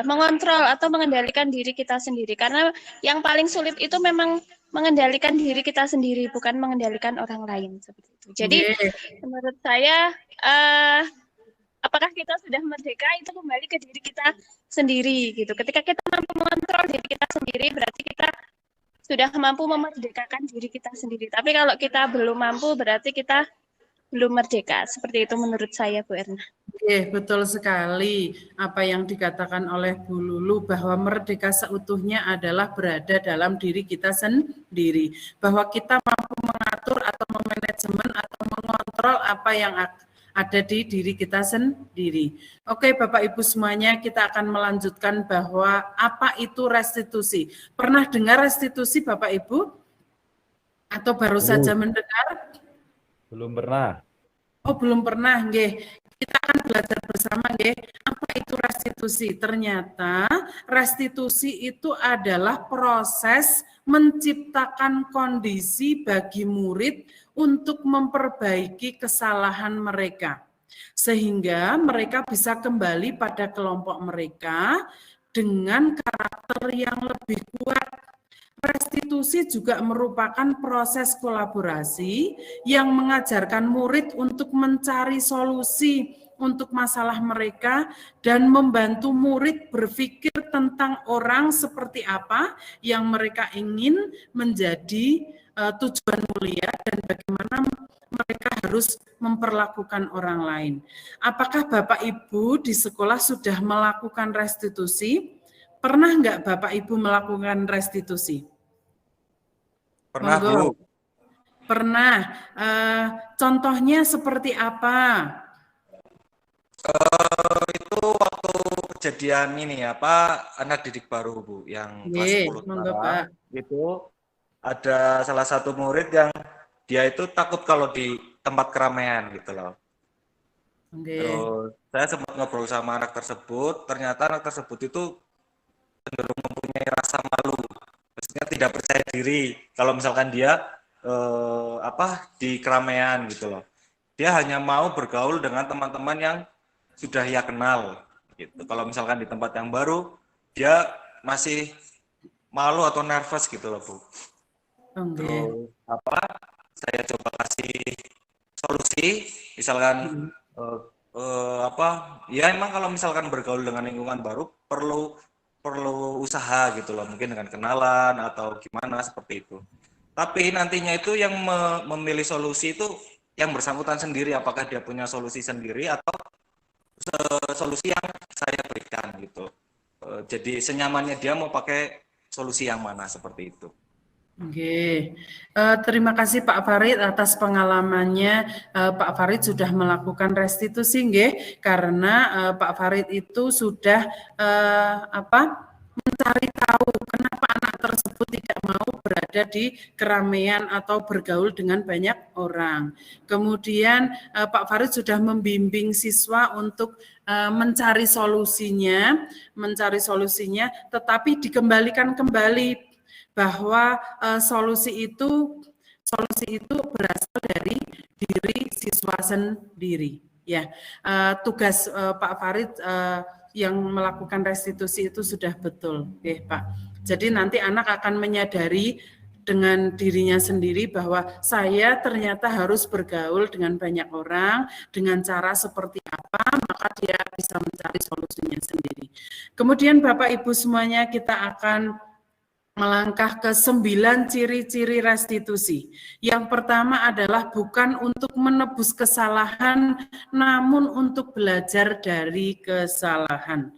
mengontrol atau mengendalikan diri kita sendiri. Karena yang paling sulit itu memang mengendalikan diri kita sendiri, bukan mengendalikan orang lain seperti itu. Jadi menurut saya, apakah kita sudah merdeka itu kembali ke diri kita sendiri gitu. Ketika kita mampu mengontrol diri kita sendiri, berarti kita sudah mampu memerdekakan diri kita sendiri. Tapi kalau kita belum mampu, berarti kita belum merdeka. Seperti itu menurut saya, Bu Erna. Betul sekali apa yang dikatakan oleh Bu Lulu, bahwa merdeka seutuhnya adalah berada dalam diri kita sendiri, bahwa kita mampu mengatur atau memanajemen atau mengontrol apa yang ada di diri kita sendiri. Oke, Bapak Ibu semuanya, kita akan melanjutkan bahwa apa itu restitusi. Pernah dengar restitusi Bapak Ibu? Atau baru saja mendengar? Belum pernah. Oh, belum pernah, nggih. Kita akan belajar bersama, nggih, apa itu restitusi. Ternyata restitusi itu adalah proses menciptakan kondisi bagi murid untuk memperbaiki kesalahan mereka, sehingga mereka bisa kembali pada kelompok mereka dengan karakter yang lebih kuat. Restitusi juga merupakan proses kolaborasi yang mengajarkan murid untuk mencari solusi untuk masalah mereka dan membantu murid berpikir tentang orang seperti apa yang mereka ingin menjadi tujuan mulia dan bagaimana mereka harus memperlakukan orang lain. Apakah Bapak Ibu di sekolah sudah melakukan restitusi? Pernah nggak Bapak Ibu melakukan restitusi? Pernah, Bu. Pernah. Contohnya seperti apa? Itu waktu kejadian ini anak didik baru, Bu, yang kelas 10 sekarang. Itu ada salah satu murid yang dia itu takut kalau di tempat keramaian gitu loh. Terus saya sempat ngobrol sama anak tersebut, ternyata anak tersebut itu cenderung mempunyai rasa malu, maksudnya tidak percaya diri kalau misalkan dia di keramaian gitu loh. Dia hanya mau bergaul dengan teman-teman yang sudah ia kenal gitu. Kalau misalkan di tempat yang baru, dia masih malu atau nervous gitu loh, Bu. Terus saya coba kasih solusi, misalkan ya emang kalau misalkan bergaul dengan lingkungan baru perlu usaha gitu loh, mungkin dengan kenalan atau gimana seperti itu. Tapi nantinya itu yang memilih solusi itu yang bersangkutan sendiri, apakah dia punya solusi sendiri atau solusi yang saya berikan. gitu. Jadi senyamannya dia mau pakai solusi yang mana seperti itu. Oke, terima kasih Pak Farid atas pengalamannya. Pak Farid sudah melakukan restitusi, nggih, karena Pak Farid itu sudah mencari tahu kenapa anak tersebut tidak mau berada di keramaian atau bergaul dengan banyak orang. Kemudian Pak Farid sudah membimbing siswa untuk mencari solusinya, tetapi dikembalikan kembali bahwa solusi itu berasal dari diri siswa sendiri. Ya, tugas Pak Farid yang melakukan restitusi itu sudah betul, Pak. Jadi nanti anak akan menyadari dengan dirinya sendiri bahwa saya ternyata harus bergaul dengan banyak orang dengan cara seperti apa, maka dia bisa mencari solusinya sendiri. Kemudian Bapak Ibu semuanya, kita akan melangkah ke 9 ciri-ciri restitusi. Yang pertama adalah bukan untuk menebus kesalahan, namun untuk belajar dari kesalahan.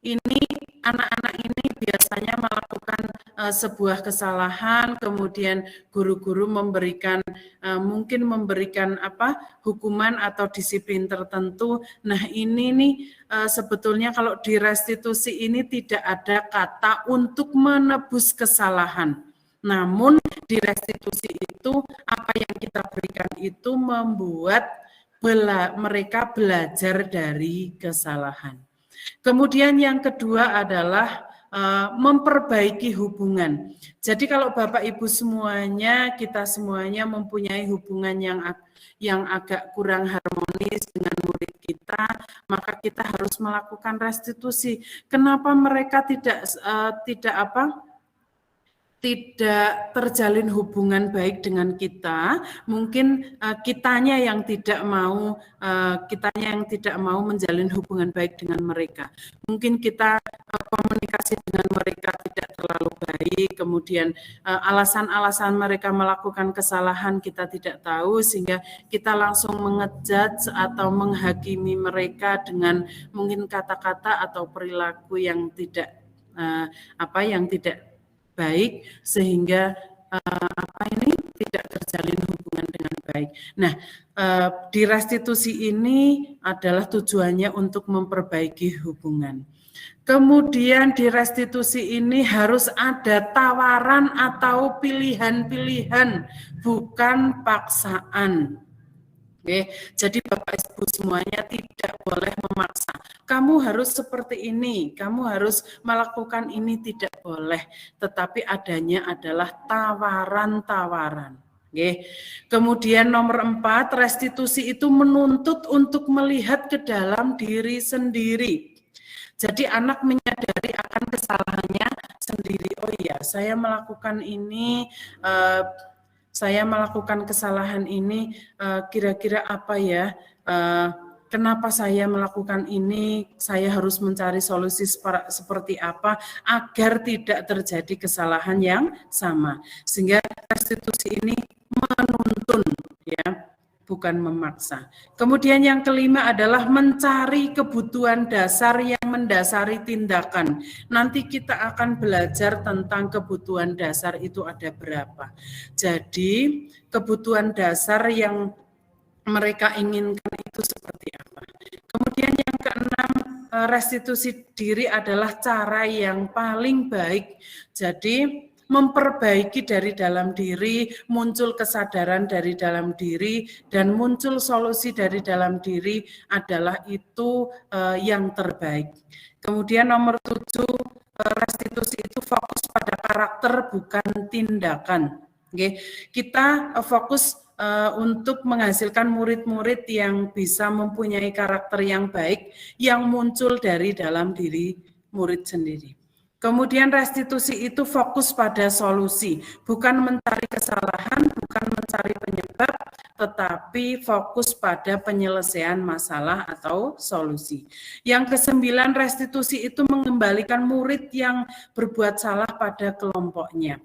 Ini anak-anak ini biasanya melakukan sebuah kesalahan, kemudian guru-guru mungkin memberikan hukuman atau disiplin tertentu. Nah ini nih sebetulnya kalau di restitusi ini tidak ada kata untuk menebus kesalahan. Namun di restitusi itu apa yang kita berikan itu membuat mereka belajar dari kesalahan. Kemudian yang kedua adalah memperbaiki hubungan. Jadi kalau Bapak Ibu semuanya, kita semuanya mempunyai hubungan yang agak kurang harmonis dengan murid kita, maka kita harus melakukan restitusi. Kenapa mereka tidak terjalin hubungan baik dengan kita? Mungkin kitanya yang tidak mau menjalin hubungan baik dengan mereka. Mungkin kita komunikasi dengan mereka tidak terlalu baik, kemudian alasan-alasan mereka melakukan kesalahan kita tidak tahu, sehingga kita langsung mengejudge atau menghakimi mereka dengan mungkin kata-kata atau perilaku yang tidak baik, sehingga tidak terjalin hubungan dengan baik. Nah, di restitusi ini adalah tujuannya untuk memperbaiki hubungan. Kemudian di restitusi ini harus ada tawaran atau pilihan-pilihan, bukan paksaan. Oke, jadi Bapak Ibu semuanya tidak boleh memaksa. Kamu harus seperti ini, kamu harus melakukan ini, tidak boleh. Tetapi adanya adalah tawaran-tawaran. Oke. Kemudian nomor 4, restitusi itu menuntut untuk melihat ke dalam diri sendiri. Jadi anak menyadari akan kesalahannya sendiri. Oh iya, saya melakukan ini, saya melakukan kesalahan ini, kira-kira apa ya, kenapa saya melakukan ini, saya harus mencari solusi seperti apa agar tidak terjadi kesalahan yang sama. Sehingga restitusi ini menuntun, ya, bukan memaksa. Kemudian yang kelima adalah mencari kebutuhan dasar yang mendasari tindakan. Nanti kita akan belajar tentang kebutuhan dasar itu ada berapa. Jadi kebutuhan dasar yang mereka inginkan itu seperti apa. Kemudian yang keenam, restitusi diri adalah cara yang paling baik. Jadi memperbaiki dari dalam diri, muncul kesadaran dari dalam diri, dan muncul solusi dari dalam diri adalah itu yang terbaik. Kemudian nomor 7, restitusi itu fokus pada karakter bukan tindakan. Oke, kita fokus untuk menghasilkan murid-murid yang bisa mempunyai karakter yang baik, yang muncul dari dalam diri murid sendiri. Kemudian restitusi itu fokus pada solusi, bukan mencari kesalahan, bukan mencari penyebab, tetapi fokus pada penyelesaian masalah atau solusi. Yang ke-9, restitusi itu mengembalikan murid yang berbuat salah pada kelompoknya.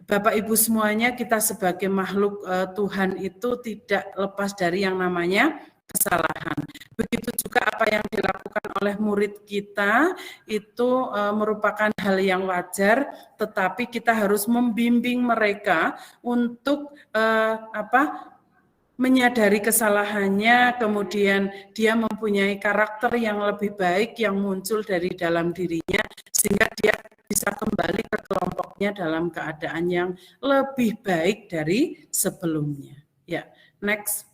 Bapak Ibu semuanya, kita sebagai makhluk Tuhan itu tidak lepas dari yang namanya kesalahan. Begitu juga apa yang dilakukan oleh murid kita itu merupakan hal yang wajar, tetapi kita harus membimbing mereka untuk menyadari kesalahannya, kemudian dia mempunyai karakter yang lebih baik yang muncul dari dalam dirinya, sehingga dia bisa kembali ke kelompoknya dalam keadaan yang lebih baik dari sebelumnya. Ya, next.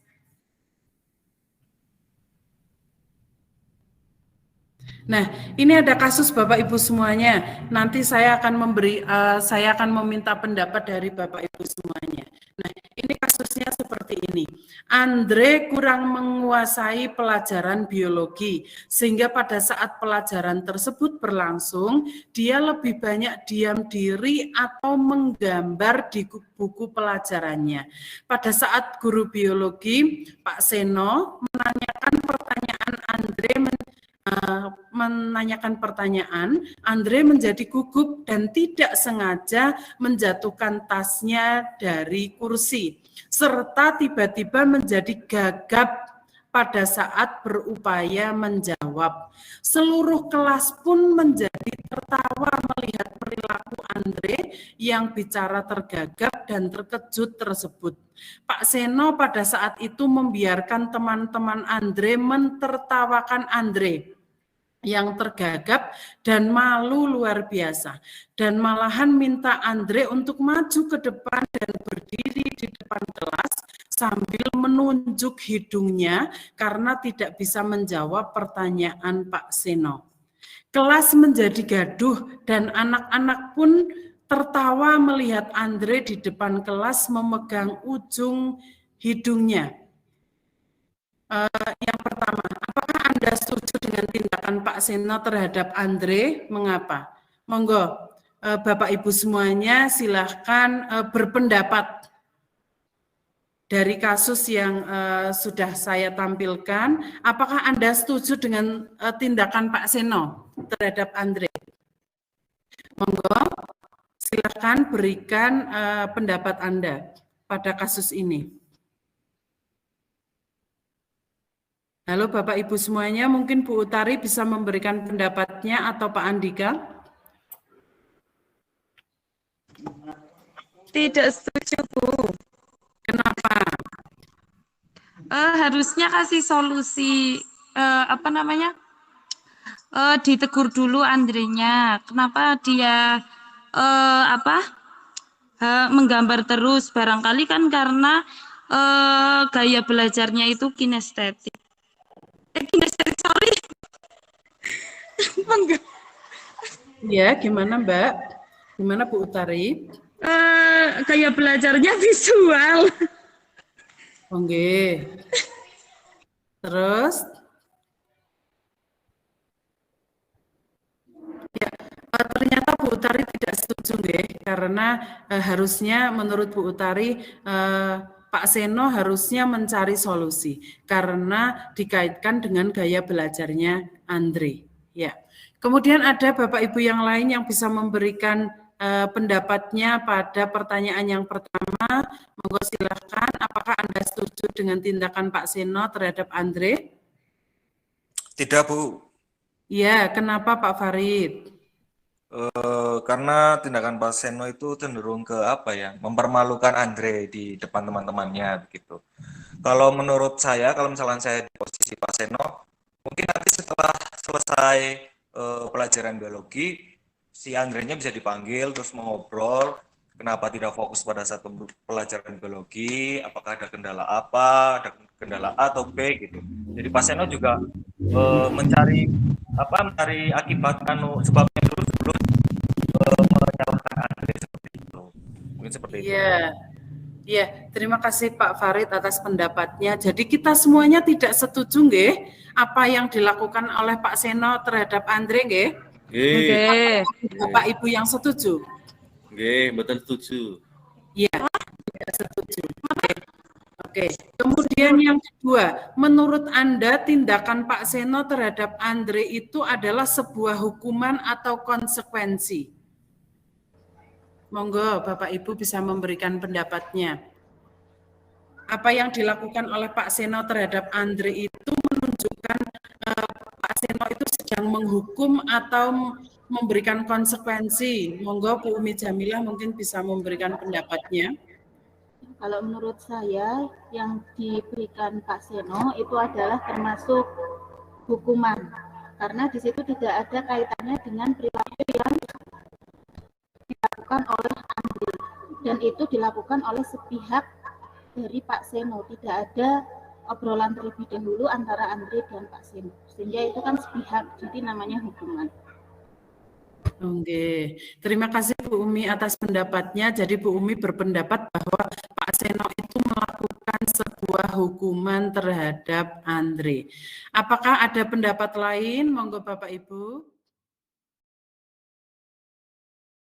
Nah, ini ada kasus Bapak Ibu semuanya. Nanti saya akan meminta pendapat dari Bapak Ibu semuanya. Nah, ini kasusnya seperti ini. Andre kurang menguasai pelajaran biologi, sehingga pada saat pelajaran tersebut berlangsung, dia lebih banyak diam diri atau menggambar di buku pelajarannya. Pada saat guru biologi, Pak Seno menanyakan pertanyaan Andre menjadi gugup dan tidak sengaja menjatuhkan tasnya dari kursi, serta tiba-tiba menjadi gagap pada saat berupaya menjawab. Seluruh kelas pun menjadi tertawa melihat perilaku Andre yang bicara tergagap dan terkejut tersebut. Pak Seno pada saat itu membiarkan teman-teman Andre mentertawakan Andre yang tergagap dan malu luar biasa, dan malahan minta Andre untuk maju ke depan dan berdiri di depan kelas sambil menunjuk hidungnya karena tidak bisa menjawab pertanyaan Pak Seno. Kelas menjadi gaduh dan anak-anak pun tertawa melihat Andre di depan kelas memegang ujung hidungnya. Yang pertama, apakah Anda setuju dengan tindakan Pak Seno terhadap Andre? Mengapa? Monggo, Bapak Ibu semuanya silahkan berpendapat dari kasus yang sudah saya tampilkan. Apakah Anda setuju dengan tindakan Pak Seno terhadap Andre? Monggo, silahkan berikan pendapat Anda pada kasus ini. Halo Bapak Ibu semuanya, mungkin Bu Utari bisa memberikan pendapatnya atau Pak Andika? Tidak setuju, Bu. Kenapa? Harusnya kasih solusi, ditegur dulu Andrenya. Kenapa dia menggambar terus? Barangkali kan karena gaya belajarnya itu kinestetik. Sorry. Ya, gimana Mbak? Gimana Bu Utari? Gaya belajarnya visual. Oke. Terus? Ya, ternyata Bu Utari tidak setuju nggih, karena harusnya menurut Bu Utari Pak Seno harusnya mencari solusi karena dikaitkan dengan gaya belajarnya Andre. Ya. Kemudian ada Bapak Ibu yang lain yang bisa memberikan pendapatnya pada pertanyaan yang pertama. Monggo silahkan, apakah Anda setuju dengan tindakan Pak Seno terhadap Andre? Tidak, Bu. Ya, kenapa Pak Farid? Karena tindakan Pak Seno itu cenderung ke mempermalukan Andre di depan teman-temannya begitu. Kalau menurut saya, kalau misalnya saya di posisi Pak Seno, mungkin nanti setelah selesai pelajaran biologi, si Andre-nya bisa dipanggil terus mengobrol, kenapa tidak fokus pada saat pelajaran biologi, apakah ada kendala apa, ada kendala A atau B gitu. Jadi Pak Seno juga mencari akibat sebabnya dulu sebelum menyalahkan Andre seperti itu. Mungkin seperti itu. Iya, terima kasih Pak Farid atas pendapatnya. Jadi kita semuanya tidak setuju nggih apa yang dilakukan oleh Pak Seno terhadap Andre nggih? Nggih. Bapak Ibu yang setuju? Nggih, betul setuju. Iya, tidak setuju. Oke. Kemudian yang kedua, menurut Anda tindakan Pak Seno terhadap Andre itu adalah sebuah hukuman atau konsekuensi? Monggo Bapak Ibu bisa memberikan pendapatnya. apa yang dilakukan oleh Pak Seno terhadap Andre itu menunjukkan Pak Seno itu sedang menghukum atau memberikan konsekuensi. Monggo Bu Umi Jamilah mungkin bisa memberikan pendapatnya. Kalau menurut saya yang diberikan Pak Seno itu adalah termasuk hukuman, karena di situ tidak ada kaitannya dengan perilaku yang dilakukan oleh Andre, dan itu dilakukan oleh sepihak dari Pak Seno. Tidak ada obrolan terlebih dahulu antara Andre dan Pak Seno, sehingga itu kan sepihak, jadi namanya hukuman. Oke, terima kasih Bu Umi atas pendapatnya. Jadi Bu Umi berpendapat bahwa Pak Seno itu melakukan sebuah hukuman terhadap Andre. Apakah ada pendapat lain? Monggo Bapak Ibu.